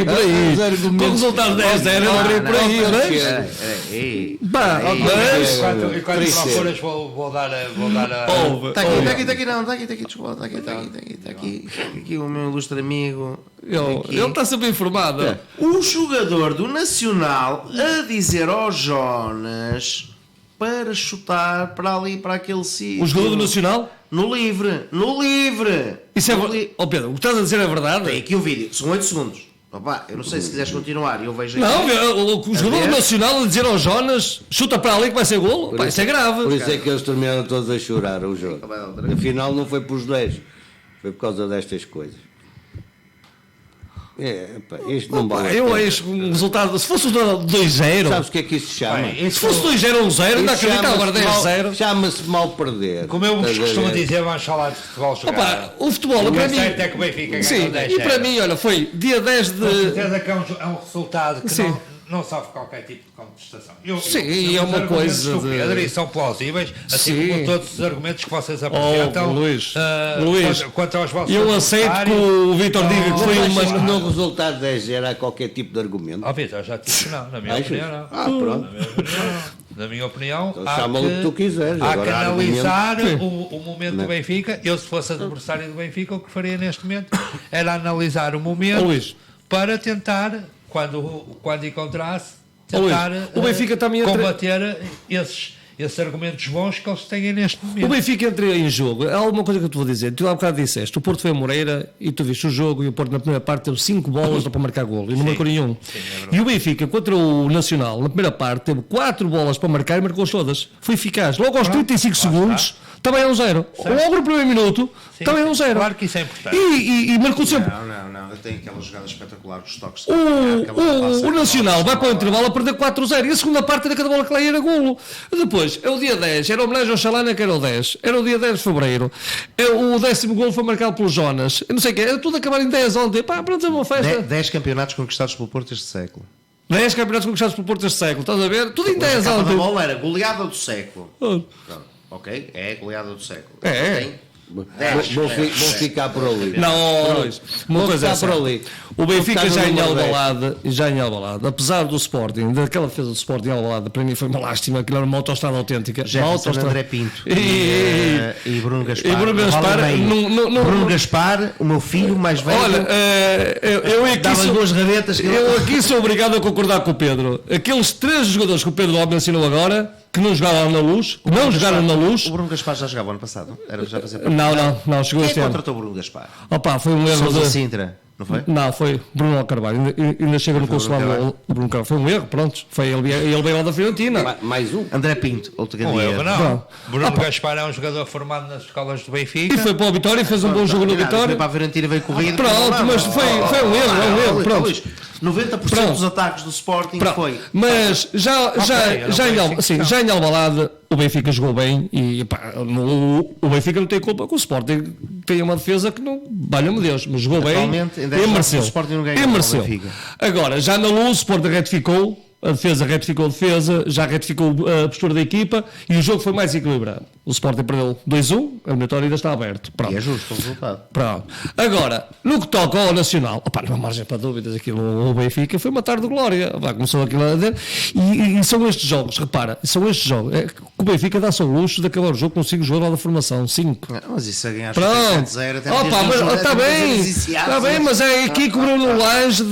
por aí. Com o resultado 10-0, eu não queria ir por aí. Mas enquanto procuras, vou dar a. Está aqui, aqui o meu ilustre amigo. Ele está sempre informado. O jogador do Nacional a dizer ao Jonas para chutar para ali, para aquele sítio. O jogador do Nacional? No livre. Isso é Pedro, o que estás a dizer é verdade? Tem aqui o vídeo, são 8 segundos. Opa, eu não sei se quiseres continuar, eu vejo aqui. Não, o jogador do Nacional a dizer ao Jonas, chuta para ali que vai ser golo. Isso é grave. Por isso é que eles terminaram todos a chorar o jogo. Afinal não foi por os 10, foi por causa destas coisas. Isto não vale. Eu acho um resultado. Se fosse o 2-0. Sabes o que é que isso se chama? Se fosse 2-0 ou 1-0, ainda acredito agora 10-0. Chama-se mal perder. Como eu vos costumo dizer, vamos falar de futebol jogado. O futebol, para mim. É que o Benfica sim, e para mim, olha, foi dia 10 de. Com certeza que é um resultado que não sofre qualquer tipo de contestação. Sim, é uma coisa de... são plausíveis, assim como todos os argumentos que vocês apresentam. Luís, quanto aos vossos eu aceito que o Vítor diga que foi uma... no resultado 10-0 há qualquer tipo de argumento. Vítor, já te disse que não, na minha opinião não. Pronto. Na minha opinião, então, chama-lhe o que tu quiseres. Há que analisar o momento do Benfica. Eu, se fosse adversário do Benfica, o que faria neste momento era analisar o momento para tentar... Quando encontrasse, tentar o Benfica também combater esses argumentos bons que eles têm neste momento. O Benfica entra em jogo. Há alguma coisa que eu te vou dizer. Tu há bocado disseste, o Porto foi a Moreira e tu viste o jogo e o Porto na primeira parte teve 5 bolas para marcar golo e não marcou nenhum. E o Benfica contra o Nacional na primeira parte teve 4 bolas para marcar e marcou todas. Foi eficaz. Logo aos 35 segundos também é 1-0. Logo no primeiro minuto também é 1-0. Claro que isso é importante. E marcou sempre. Não. Eu tenho aquela jogada espetacular dos toques. O Nacional vai para o intervalo a perder 4-0 e a segunda parte era cada bola que lá ia era golo. Depois, é o dia 10, era homenagem ao Chalana que era o 10. Era o dia 10 de fevereiro. O 10º golo foi marcado pelo Jonas. Eu não sei o que, era tudo a acabar em 10 ontem. Pronto, é uma festa. 10 campeonatos conquistados pelo Porto este século. 10 campeonatos conquistados pelo Porto este século, estás a ver? Tudo em 10 ontem. A bola era goleada do século. Ok? É goleada do século. Vou ficar por ali. Não, Luís, uma coisa é por ali. O Benfica já em Alvalade, apesar do Sporting, daquela defesa do Sporting em Alvalade, para mim foi uma lástima, aquilo era uma autoestrada autêntica. André Pinto e Bruno Gaspar. Bruno Gaspar, o meu filho mais velho. Olha, eu aqui sou obrigado a concordar com o Pedro. Aqueles 3 jogadores que o Pedro mencionou agora, que não jogaram na Luz, O Bruno Gaspar já jogava ano passado? Era já fazer não, chegou este ano. Quem contratou o Bruno Gaspar? Foi um erro de Sintra, não foi? Não, foi Bruno Carvalho, ainda chega no consulado do Bruno Carvalho. Foi um erro, pronto. Ele veio lá da Fiorentina. Mais um. André Pinto, outro erro, não. Bruno Gaspar é um jogador formado nas escolas do Benfica. E foi para o Vitória e fez um bom jogo no Vitória. Foi para a Fiorentina, veio corrido. Pronto, mas foi um erro, pronto. 90% dos ataques do Sporting foi. Mas já em Alvalade o Benfica jogou bem e o Benfica não tem culpa que o Sporting tem uma defesa que não, valha-me Deus, mas jogou bem e mereceu. Agora, já na Luz o Sporting retificou. A defesa retificou a defesa, já retificou a postura da equipa e o jogo foi mais equilibrado. O Sporting perdeu 2-1, a eliminatória ainda está aberto. Pronto. E é justo o resultado. Pronto. Agora, no que toca ao Nacional, não há margem para dúvidas, aquilo o Benfica foi uma tarde de glória. Começou aquilo a dizer. E são estes jogos, repara, o Benfica dá-se ao luxo de acabar o jogo com 5 jogadores da formação. 5. Mas isso a ganhar 7-0 está bem, mas é aqui que o Bruno Lange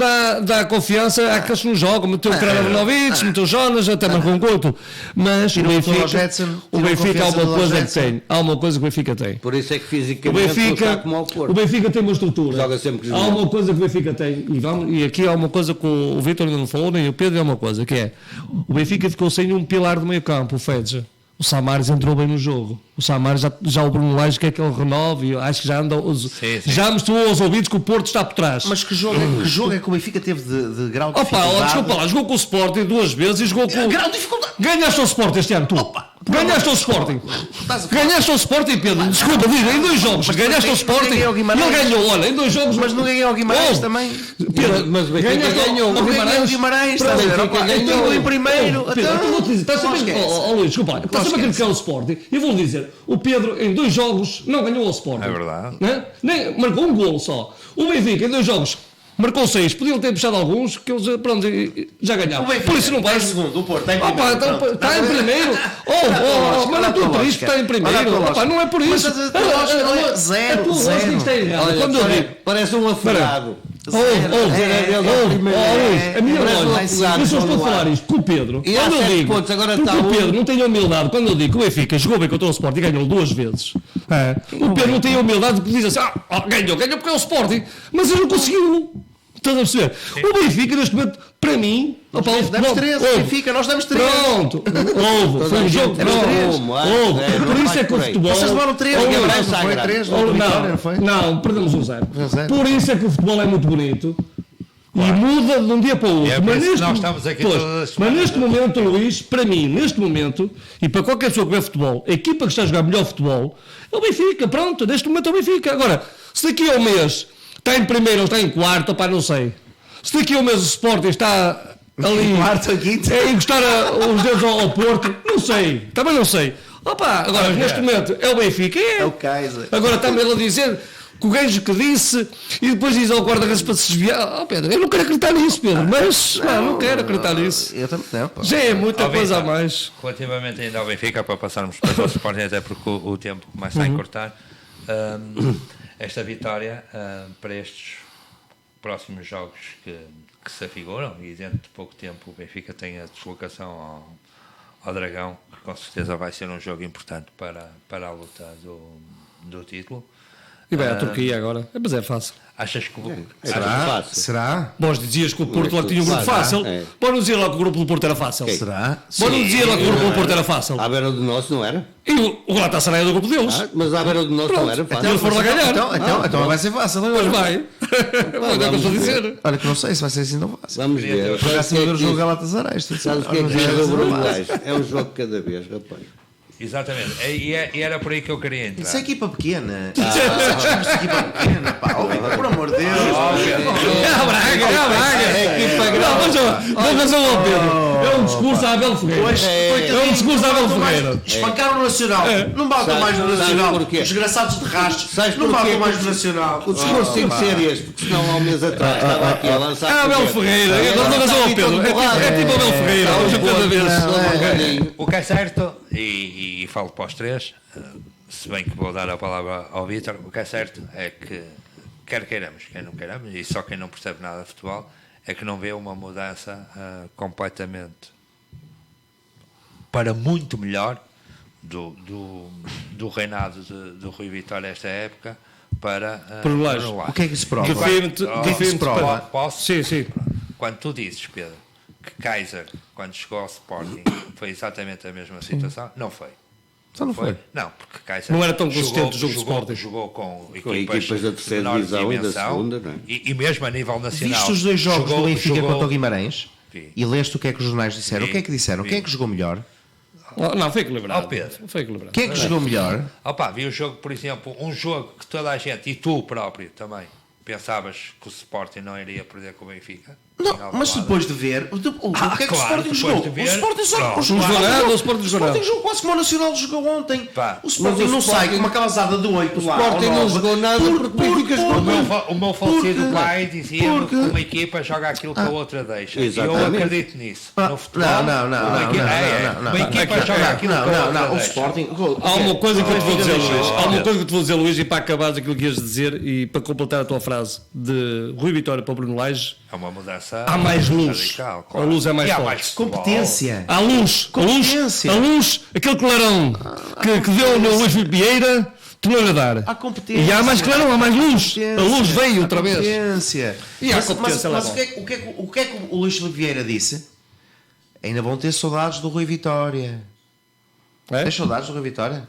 dá confiança àqueles que não jogam, meteu o Kranovic, meteu o Jonas, até marcou um gol. Mas o Benfica há uma coisa que o Benfica tem. Por isso é que fisicamente está como ao Porto. O Benfica tem uma estrutura. Joga sempre que há uma coisa que o Benfica tem. E aqui há uma coisa que o Vítor ainda não falou, nem o Pedro, é uma coisa, que é o Benfica ficou sem um pilar do meio campo, o Fedja. O Samaris entrou bem no jogo. O Samaris já o Bruno Lage quer que ele renove. Acho que já anda. Já mostrou aos ouvidos que o Porto está por trás. Mas que jogo é que o Benfica teve de grau de dificuldade? Desculpa lá, jogou com o Sporting 2 vezes e jogou com. Grau de dificuldade! Ganhaste o Sporting este ano, tu. Ganhaste ao Sporting. Ganhaste ao Sporting, Pedro. Desculpa, diz, em 2 jogos. Ganhaste ao Sporting. E ele ganhou, olha, em 2 jogos. Mas não ganhei ao Guimarães também. Pedro, mas o Benfica ganhou. Não ganhei ao Guimarães. Ganhou em primeiro. Pedro, eu vou-te dizer, estás sempre Luís, desculpa, estás sempre a criticar o Sporting. Eu vou dizer, o Pedro em 2 jogos não ganhou ao Sporting. É verdade. Nem marcou um golo só. O Benfica em 2 jogos marcou 6, podiam ter puxado alguns que eles, pronto, já ganharam. Por isso não vais. Segundo, o Porto está em primeiro. Está em primeiro. Mas não estou triste, está em primeiro. Não é por isso. Zero. Está errado. Quando eu digo, parece um afogado. a minha lógica, eu só estou a falar isto com o Pedro. Quando eu digo, porque o Pedro não tem humildade, quando eu digo que o Benfica jogou bem contra o Sporting e ganhou 2 vezes, o Pedro não tem humildade porque diz assim, ganhou porque é o Sporting, mas ele não conseguiu. Estás a perceber? O Benfica, neste momento, para mim. Nós damos 13, Benfica, nós damos 13. Pronto, foi um jogo. Por isso é que o futebol. Vocês levaram 3, não foi 3, não foi? Não, perdemos um 0. Por isso é que o futebol é muito bonito. E muda de um dia para o outro. Mas neste momento, Luís, para mim, neste momento, e para qualquer pessoa que vê futebol, a equipa que está a jogar melhor futebol é o Benfica. Pronto, neste momento é o Benfica. Agora, se daqui a um mês está em primeiro ou está em quarto, opá, não sei. Se daqui a um mês o Sporting está ali a encostar os dedos ao Porto, não sei. Também não sei. Opa, agora, neste momento, é o Benfica. É o Kaiser. Agora está-me ele a dizer que o gajo que disse e depois diz ao guarda-redes para se desviar. Pedro, eu não quero acreditar nisso, Pedro, mas não quero acreditar nisso. Eu também não, pá. Já é muita coisa a mais. Relativamente ainda ao Benfica, para passarmos para o Sporting, até porque o tempo começa a encurtar, esta vitória para estes próximos jogos que se afiguram, e dentro de pouco tempo o Benfica tem a deslocação ao Dragão, que com certeza vai ser um jogo importante para a luta do título. E vai à Turquia agora, mas é fácil. Achas que Será? Vós dizias que o Porto lá tinha um grupo fácil. Vós não dizias lá que o grupo do Porto era fácil. Será? Vós não dizias lá que o grupo do Porto era fácil. À beira do nosso não era? E o Galatasaray é do grupo deles. Mas à beira do nosso não era fácil. Eles foram a ganhar. Então vai ser fácil agora. Mas vai. É o que eu estou a dizer. Olha que não sei se vai ser assim tão fácil. Vamos ver. Por acaso ver o jogo Galatasaray. Sabes o que é que é o Bruno? É um jogo de cada vez, rapaz. Exatamente, e era por aí que eu queria entrar. Isso é equipa pequena. Equipa pequena, pá. Por amor de Deus. É a Braga. É equipa grande. Vamos fazer o Pedro. É um discurso à Abel Ferreira. É um discurso à Abel Ferreira. Espancaram o Nacional. Não batam mais no Nacional. Os desgraçados de rastros. Não batam mais no Nacional. O discurso tem que ser este, porque senão há um mês atrás estava aqui a lançar. É a Abel Ferreira. Vamos fazer o Pedro. É tipo a Abel Ferreira. Hoje cada vez. O que é certo, e falo para os três, se bem que vou dar a palavra ao Vítor, o que é certo é que, quer queiramos, quer não queiramos, e só quem não percebe nada de futebol, é que não vê uma mudança completamente para muito melhor do reinado do Rui Vitória esta época para o que é que se prova? Posso? Sim. Quando tu dizes, Pedro, que Kaiser, quando chegou ao Sporting, foi exatamente a mesma situação, não foi. Só não foi? Não, porque Kaiser não era tão consistente o jogo de Sporting. Jogou com equipas da terceira divisão e da segunda, não é? E mesmo a nível nacional. Viste os 2 jogos do Benfica contra o Guimarães? E leste o que é que os jornais disseram? O que é que disseram? Quem é que jogou melhor? Não, foi equilibrado. Foi equilibrado. Quem é que jogou melhor? Vi o jogo, por exemplo, um jogo que toda a gente, e tu próprio também, pensavas que o Sporting não iria perder com o Benfica? Não, mas depois de ver o que é que o Sporting jogou? O Sporting jogou quase como o Nacional jogou ontem. O Sporting não sai com uma calçada de 8 lá. O Sporting não jogou nada porque o Benfica jogou. O meu falecido pai dizia que uma equipa joga aquilo que a outra deixa. E eu acredito nisso. No futebol, uma equipa joga aquilo que a outra deixa. O Sporting. Há uma coisa que eu te vou dizer, Luís. Há uma coisa que eu te vou dizer, Luís, e para acabar aquilo que ias dizer e para completar a tua frase de Rui Vitória para o Bruno Lage. É uma mudança. Há mais luz. Radical, claro. A luz é mais e forte. Há mais competência. Há luz. A luz, aquele clarão que deu no Luís Filipe Vieira, tornou a dar. Há competência. E há mais clarão, há mais luz. A luz veio outra vez. Competência. E há competência. Mas o que é que o Luís Filipe Vieira disse? Ainda vão ter saudades do Rui Vitória. Tens saudades do Rui Vitória?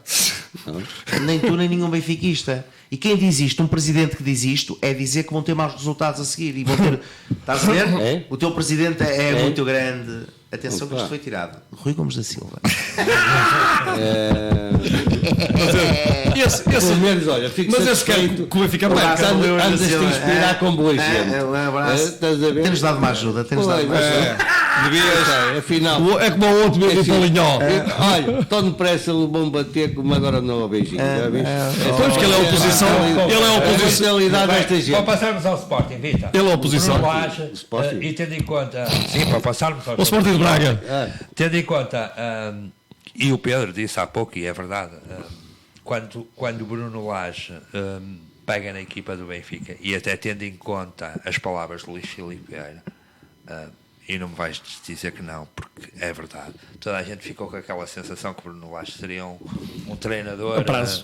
Nem tu, nem nenhum benfiquista. E quem diz isto, um presidente que diz isto, é dizer que vão ter maus resultados a seguir. E vão ter. Estás a ver? O teu presidente é muito grande. Atenção que isto foi tirado. Rui Gomes da Silva. Pelo menos, olha, fico Mas esse satisfeito. que vai ficar marcado. Andas de inspirar com boa gente. Um abraço. Estás a ver? Tens dado uma ajuda. Tens dado uma ajuda. Afinal, É como o outro mesmo para o Linhó. olha, tão depressa o bom bater como agora não ao beijinho. Já viste? Pois que ele é oposição. Ele é A oposição. personalidade desta Para gente. passarmos ao Sporting, Vitor. Ele é oposição. Bruno Lage, Sporting. e tendo em conta... Sim, para passarmos ao O Sporting de Braga. Tendo em conta, e o Pedro disse há pouco, e é verdade, quando o Bruno Lage pega na equipa do Benfica, e até tendo em conta as palavras de Luís Filipe Vieira, e não me vais dizer que não, porque é verdade, toda a gente ficou com aquela sensação que o Bruno Lage seria um treinador A prazo.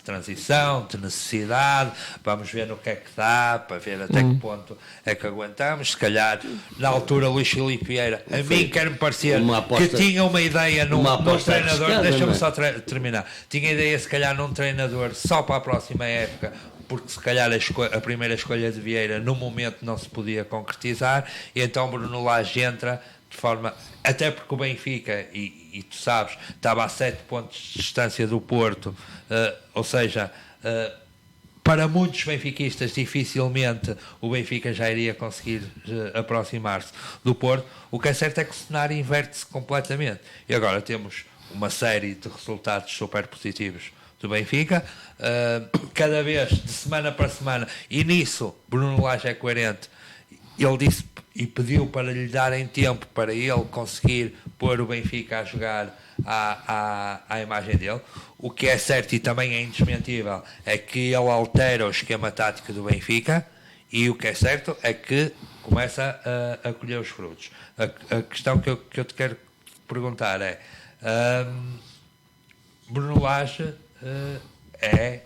transição, de necessidade, vamos ver no que é que dá, para ver até que ponto é que aguentamos. Se calhar, na altura, Luís Filipe Vieira, a mim quer-me parecer que tinha uma ideia num treinador, deixa-me só terminar, tinha ideia se calhar num treinador só para a próxima época, porque se calhar a primeira escolha de Vieira no momento não se podia concretizar, e então Bruno Lage entra de forma, até porque o Benfica, e tu sabes, estava a 7 pontos de distância do Porto, ou seja, para muitos benfiquistas dificilmente o Benfica já iria conseguir aproximar-se do Porto. O que é certo é que o cenário inverte-se completamente, e agora temos uma série de resultados super positivos do Benfica, cada vez, de semana para semana, e nisso Bruno Lage é coerente. Ele disse e pediu para lhe darem tempo para ele conseguir pôr o Benfica a jogar à imagem dele. O que é certo e também é indesmentível é que ele altera o esquema tático do Benfica, e o que é certo é que começa a colher os frutos. A questão que eu te quero perguntar é, Bruno Lage é,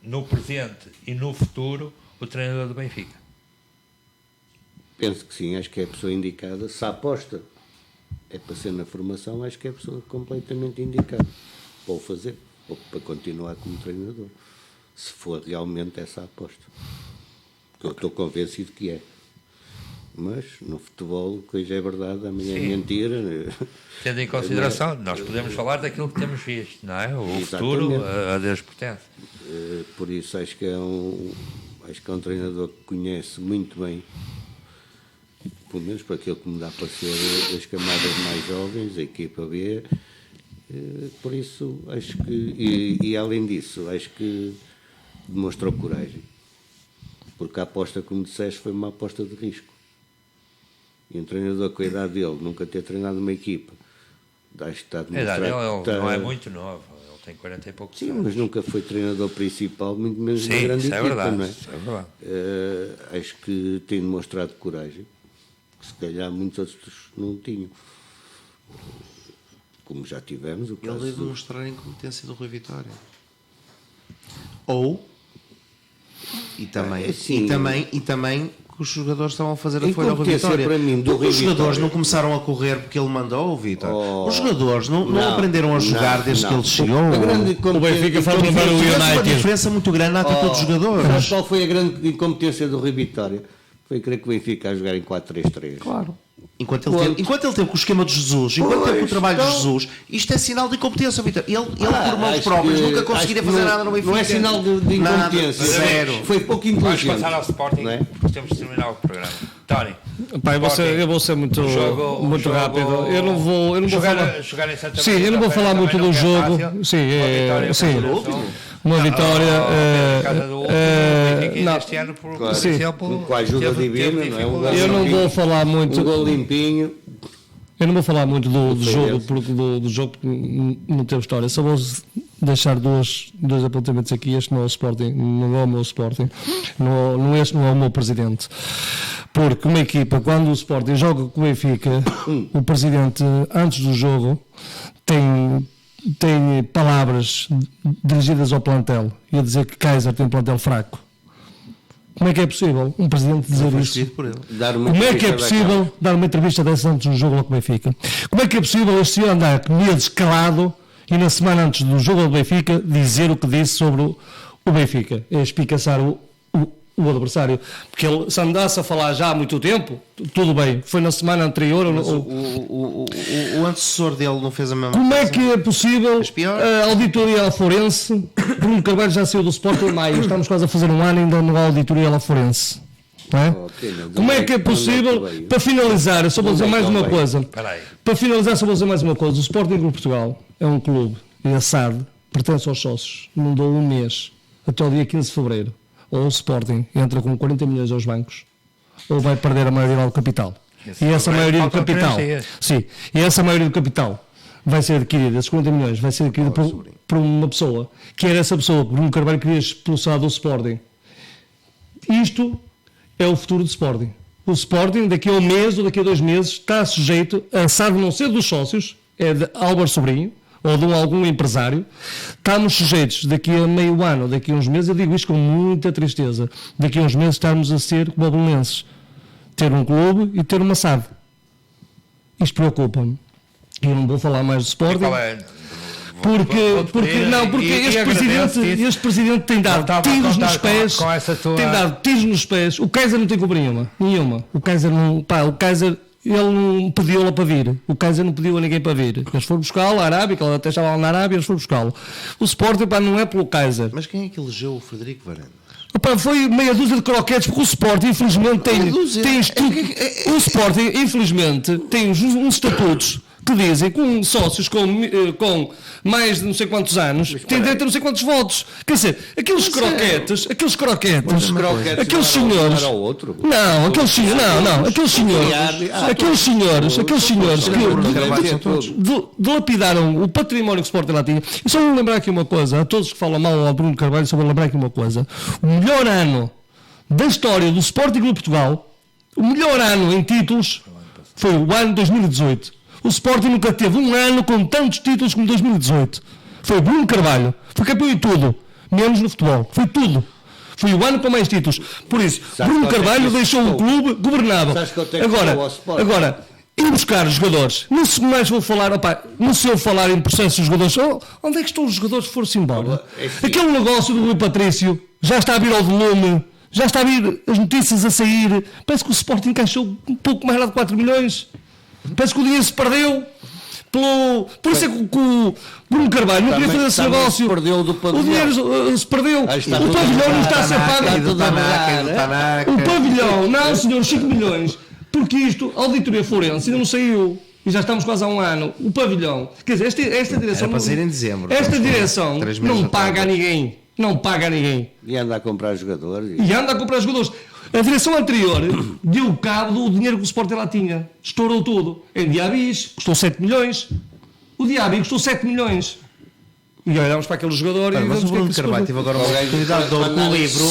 no presente e no futuro, o treinador do Benfica? Penso que sim, acho que é a pessoa indicada. Se a aposta é para ser na formação, acho que é a pessoa completamente indicada para o fazer, ou para continuar como treinador, se for realmente essa a aposta. Porque eu estou convencido que é. Mas no futebol, que hoje é verdade, amanhã é mentira. Tendo em consideração, nós podemos falar daquilo que temos visto, não é? O Exatamente. futuro a Deus pertence. Por isso acho que é um treinador que conhece muito bem, pelo menos para aquilo que me dá a parecer, as camadas mais jovens, a equipa B. Por isso acho que, e além disso, acho que demonstrou coragem, porque a aposta, como disseste, foi uma aposta de risco. E um treinador com a idade dele, nunca ter treinado uma equipa, acho que está a demonstrar. A idade dele não é muito novo, ele tem 40 e poucos anos. Sim, mas nunca foi treinador principal, muito menos Sim, uma grande isso é equipa, verdade, não é? isso é verdade. Acho que tem demonstrado coragem, que se calhar muitos outros não tinham. Como já tivemos o caso. Ele deve mostrar a incompetência do Rui Vitória. Ou e também que os jogadores estavam a fazer a folha ao Rui Vitória. Para mim, do porque Rui os jogadores Vitória não começaram a correr porque ele mandou, Vitor. Os jogadores não aprenderam a jogar desde que ele chegou. O Benfica faz lembrar o Fez uma United. diferença muito grande na atitude dos jogadores. Sabes qual foi a grande incompetência do Rui Vitória? Foi querer que o Benfica a jogar em 4-3-3. Claro. Enquanto ele teve com o esquema de Jesus, enquanto teve com o trabalho de Jesus, isto é sinal de incompetência, Vitor. Ele por mãos próprias nunca conseguiria fazer nada no Benfica. Não é sinal de incompetência. Zero. Foi pouco Vamos inteligente. passar ao Sporting, Não é? porque temos de terminar o programa. Tony, Pai, eu vou ser muito rápido. Eu não vou falar. jogar em Santa Sim, eu não vou falar muito do jogo. Sim, uma vitória. Este ano, por Sim. exemplo, Com a ajuda divina, não é? Um gol Eu não vou falar muito. Um gol limpinho. Eu não vou falar muito do jogo, porque não teve história. Só vou deixar dois apontamentos aqui. Este não é o Sporting, não é o meu Sporting, este não é o meu presidente. Porque uma equipa, quando o Sporting joga com o Benfica, o presidente, antes do jogo, tem palavras dirigidas ao plantel e a dizer que Kaiser tem um plantel fraco. Como é que é possível um presidente dizer isso? Como é que é possível dar uma entrevista dessa antes do jogo lá com o Benfica? Como é que é possível este senhor andar meses calado e na semana antes do jogo do Benfica dizer o que disse sobre o Benfica? É espicaçar o adversário. Porque ele, se andasse a falar já há muito tempo, tudo bem, foi na semana anterior. O antecessor dele não fez a mesma Como coisa. é que é possível a auditoria ao forense? Bruno Carvalho já saiu do Sport em maio, estamos quase a fazer um ano e ainda não há auditoria ao forense. Não é? Como é que é possível, para finalizar, eu só vou dizer mais uma coisa. Para finalizar, só vou dizer mais uma coisa. O Sporting Clube de Portugal é um clube e a SAD pertence aos sócios. Não dou um mês, até o dia 15 de fevereiro. Ou o Sporting entra com 40 milhões aos bancos, ou vai perder a maioria do capital. E essa maioria do capital, sim, e essa maioria do capital vai ser adquirida, esses 40 milhões, vai ser adquirida por uma pessoa, que era essa pessoa que Bruno Carvalho queria expulsar do Sporting. Isto é o futuro do Sporting. O Sporting, daqui a um mês ou daqui a 2 meses, está sujeito a SAD não ser dos sócios, é de Álvaro Sobrinho, ou de algum empresário. Estamos sujeitos, daqui a meio ano, daqui a uns meses, eu digo isto com muita tristeza, daqui a uns meses estarmos a ser como Belenenses, ter um clube e ter uma SAD. Isto preocupa-me. Eu não vou falar mais do Sporting. Porque este presidente tem dado tiros nos pés, tem dado tiros nos pés. O Kaiser não tem culpa nenhuma. O Kaiser não, ele não pediu-la para vir. O Kaiser não pediu a ninguém para vir. Eles foram buscá-lo, a Arábia, que ele até estava lá na Arábia, eles foram buscá-lo. O Sporting não é pelo Kaiser. Mas quem é que elegeu o Frederico Varandas? Foi meia dúzia de croquetes, porque o Sporting, infelizmente, o Sporting, infelizmente, tem uns estatutos que dizem que sócios com mais de não sei quantos anos têm direito a não sei quantos votos. Quer dizer, aqueles croquetes, aqueles senhores. Não, aqueles senhores que dilapidaram o património que o Sporting lá tinha. E só vou lembrar aqui uma coisa, a todos que falam mal ao Bruno Carvalho, só vou lembrar aqui uma coisa. O melhor ano da história do Sporting Clube de Portugal, o melhor ano em títulos, foi o ano 2018. O Sporting nunca teve um ano com tantos títulos como 2018. Foi Bruno Carvalho. Foi campeão em tudo, menos no futebol. Foi tudo. Foi o ano com mais títulos. Por isso, Bruno Carvalho deixou o clube governável. Agora, ir buscar os jogadores. Não se mais vou falar, não se eu falar em processo dos jogadores. Onde é que estão os jogadores que foram-se embora? Aquele negócio do Rui Patrício já está a vir ao volume. Já está a vir as notícias a sair. Parece que o Sporting encaixou um pouco mais lá de 4 milhões. Parece que o dinheiro se perdeu. Por isso é que o Bruno Carvalho não queria fazer esse negócio. O dinheiro se perdeu. O pavilhão não está a ser pago. O pavilhão, não, senhor, 5 milhões. Porque isto, a auditoria forense ainda não saiu. E já estamos quase há um ano. O pavilhão. Quer dizer, esta direção. Era para sair em dezembro. Esta direção não paga a ninguém. Não paga a ninguém. E anda a comprar jogadores. A direção anterior deu cabo do dinheiro que o Sporting lá tinha. Estourou tudo. Em Diabis, custou 7 milhões. O Diaby custou 7 milhões. E olhamos para aquele jogador e mas o Bruno Carvalho teve agora uma oportunidade de com o livro.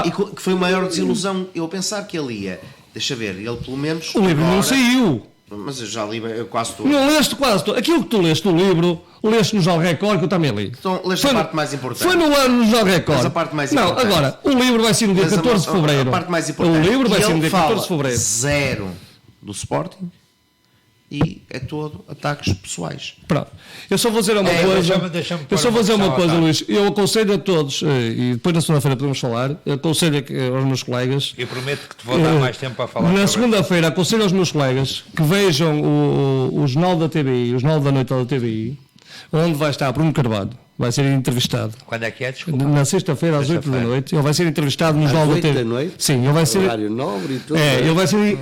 E que foi a maior desilusão. Eu pensar que ele ia. Deixa ver, ele pelo menos. O livro não saiu. Mas eu já li quase tudo. Não leste quase tudo. Aquilo que tu leste no livro, leste no Jornal Record, que eu também li. Então, leste a parte mais importante. Foi no Jornal Record. Mas a parte mais importante. Não, agora, o livro vai ser no dia 14 de fevereiro. A parte mais importante. O livro vai ser no dia 14 de fevereiro. Zero do Sporting e é todo ataques pessoais. Pronto. Eu só vou dizer uma coisa. Eu só vou dizer uma coisa, Luís. Eu aconselho a todos, e depois na segunda-feira podemos falar, eu aconselho aos meus colegas. Eu prometo que te vou dar mais tempo para falar. Na segunda-feira aconselho aos meus colegas que vejam o Jornal da TVI, o Jornal da Noite da TVI, onde vai estar Bruno Carvalho. Vai ser entrevistado. Quando é que é? Desculpa. Na sexta-feira, às 8 da noite. Ele vai ser entrevistado no Jornal da TV. Da noite? Sim, ele vai ser. Horário nobre e tudo. Ele vai ser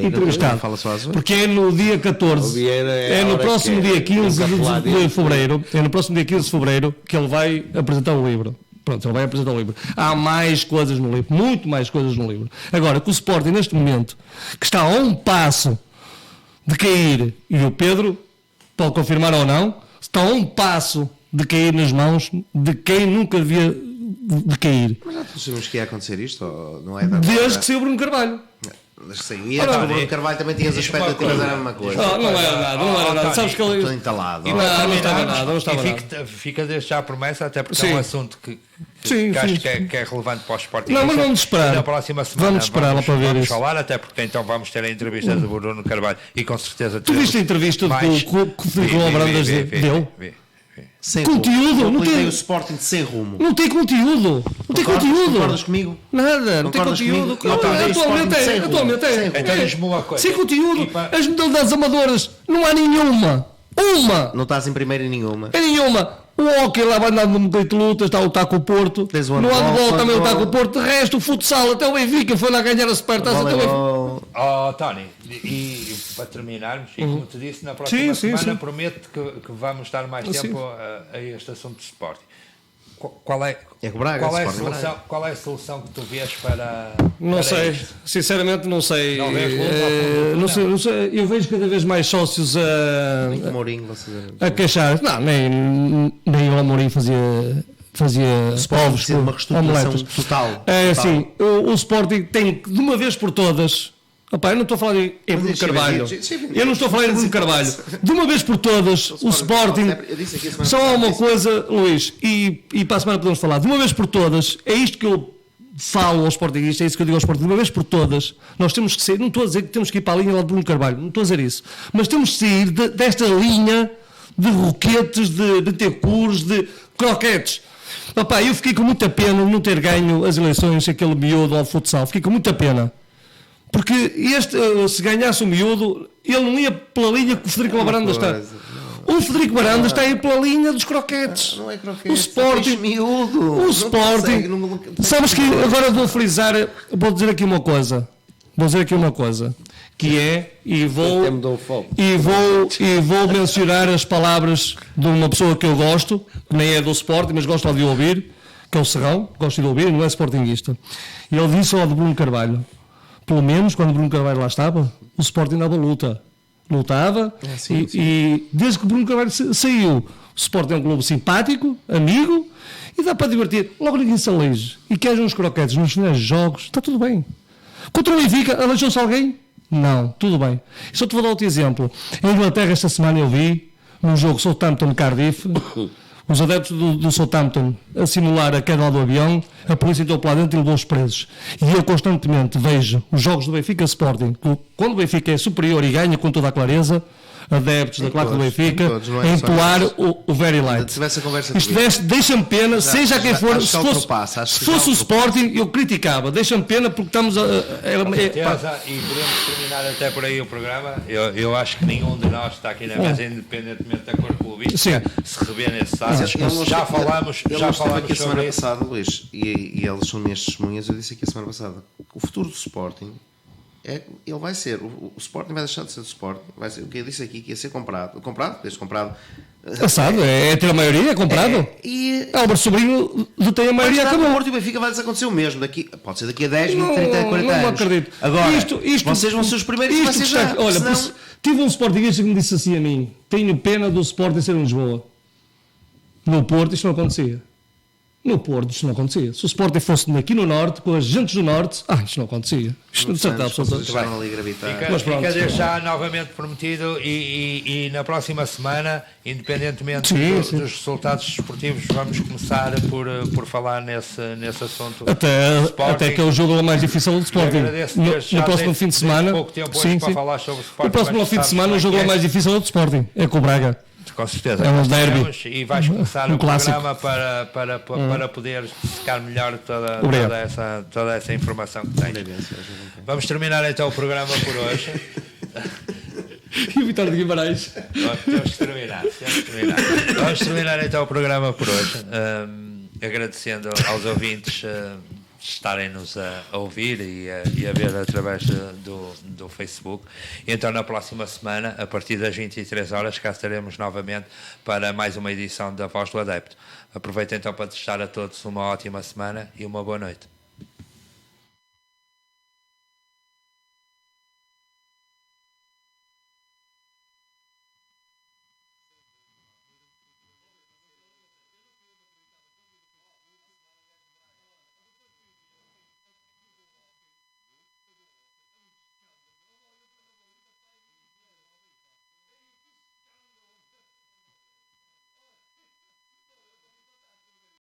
entrevistado. Fala só às 8. Porque é no dia 14. É no próximo dia 15 de fevereiro. É no próximo dia 15 de fevereiro que ele vai apresentar o livro. Pronto, ele vai apresentar o livro. Há mais coisas no livro. Muito mais coisas no livro. Agora, que o Sporting, neste momento, que está a um passo de cair, e o Pedro pode confirmar ou não, está a um passo de cair nas mãos de quem nunca devia de cair. Mas já sabemos que ia acontecer isto? Ou não é desde que saiu o Bruno Carvalho. Desde que saiu. E o Bruno Carvalho também tinha as expectativas, era a mesma coisa. Não era nada. Sabes que ele... Estou entalado. Não estava nada. Fica desde já a promessa, até porque é um assunto que acho que é relevante para o Sporting. Não, mas vamos esperar. Na próxima semana vamos esperar lá para ver isso. Falar, até porque então vamos ter a entrevista do Bruno Carvalho e com certeza... Tu viste a entrevista que o Filipe Abrandas deu? Sem conteúdo, não tem o Sporting sem rumo. Não tem conteúdo. Não tem conteúdo. Concordas comigo? Nada, não tem conteúdo. Atualmente é. Então diz-me uma coisa. Sem conteúdo. As modalidades amadoras, não há nenhuma. Uma. Não estás em primeira em nenhuma. É nenhuma. O hóquei lá vai andar no meio de lutas, está a lutar com o Porto. No handball também lutar com o Porto. De resto, o futsal, até o Benfica foi lá ganhar a Supertaça. Tony, e para terminarmos, e como te disse, na próxima semana prometo que vamos dar mais tempo a este assunto de Sporting. Qual é a solução que tu vês para não sei, isto? Sinceramente não sei. Não sei. Eu vejo cada vez mais sócios a queixar. Não, nem o Amorim fazia ovos com uma reestruturação total. É assim, o Sporting tem que, de uma vez por todas. Opa, eu não estou a falar em Bruno Carvalho. Eu não estou a falar em Bruno Carvalho. De uma vez por todas, o Sporting. Só há uma coisa, Luís, e para a semana podemos falar. De uma vez por todas, é isto que eu falo aos Sportingistas, é isso que eu digo aos Sporting. De uma vez por todas, nós temos que sair. Não estou a dizer que temos que ir para a linha lá de Bruno Carvalho, não estou a dizer isso. Mas temos que sair desta linha de roquetes, de tecurs, de croquetes. Opa, eu fiquei com muita pena de não ter ganho as eleições, aquele miúdo ao futsal. Fiquei com muita pena. Porque se ganhasse o miúdo, ele não ia pela linha que o Federico Baranda está. O Federico Baranda está aí pela linha dos croquetes. Não é croquete, o Sporting, miúdo. O Sporting. Sabes que agora vou frisar, vou dizer aqui uma coisa. Que é, e vou mencionar as palavras de uma pessoa que eu gosto, que nem é do Sporting, mas gosto de ouvir, que é o Serrão, gosto de ouvir, não é sportinguista. E ele disse ao de Bruno Carvalho: pelo menos quando o Bruno Carvalho lá estava, o Sporting dava lutava, e desde que o Bruno Carvalho saiu, o Sporting é um clube simpático, amigo, e dá para divertir. Logo ninguém se aleije e que haja uns croquetes nos finais de jogos, está tudo bem. Contra o Benfica, aleijou-se alguém? Não, tudo bem. Só te vou dar outro exemplo. Em Inglaterra esta semana eu vi, num jogo Southampton-Cardiff, os adeptos do Southampton a simular a queda do avião, a polícia entrou para lá dentro e levou os presos. E eu constantemente vejo os jogos do Benfica Sporting, quando o Benfica é superior e ganha com toda a clareza, adeptos da claque do Benfica, a entoar o Very Light. Isto deixa-me pena, seja quem for, se fosse o Sporting, eu criticava. Deixa-me pena porque estamos a... E podemos terminar até por aí o programa. Eu acho que nenhum de nós está aqui na mesa, independentemente da cor clubista, se revê nesses atos. Já falámos aqui a semana isso. passada, Luís, e eles são minhas testemunhas. Eu disse aqui a semana passada: o futuro do Sporting ele vai ser, o Sporting vai deixar de ser do Sporting, vai ser o que eu disse aqui, que ia ser comprado, desde comprado. Passado, é ter a maioria, é comprado. Álvaro Sobrinho detém a maioria. Acabou. O Porto e o Benfica vai desacontecer o mesmo, pode ser daqui a 10, 20, 30, 40 anos. Não acredito. Agora, vocês vão ser os primeiros que vai ser já. Olha, senão... tive um sportinguista que me disse assim a mim: tenho pena do Sporting ser em Lisboa. No Porto isto não acontecia. No Porto isto não acontecia. Se o Sporting fosse aqui no Norte, com as gentes do Norte, isto não acontecia. Isto de certeza absoluta. Fica já novamente prometido e na próxima semana, independentemente dos resultados desportivos, vamos começar por falar nesse assunto. Até que é o jogo mais difícil do Sporting. No próximo fim de semana. Pouco tempo para falar sobre o Sporting. No próximo fim de semana, o jogo mais difícil do Sporting é com o Braga. Com certeza. É um derby. E vais começar o programa para poder secar melhor toda essa informação que tem. Vamos terminar então o programa por hoje. E o Vitória de Guimarães. Temos que terminar. Vamos terminar então o programa por hoje. Agradecendo aos ouvintes estarem-nos a ouvir e a ver através do Facebook. E então na próxima semana, a partir das 23 horas, cá estaremos novamente para mais uma edição da Voz do Adepto. Aproveito então para desejar a todos uma ótima semana e uma boa noite.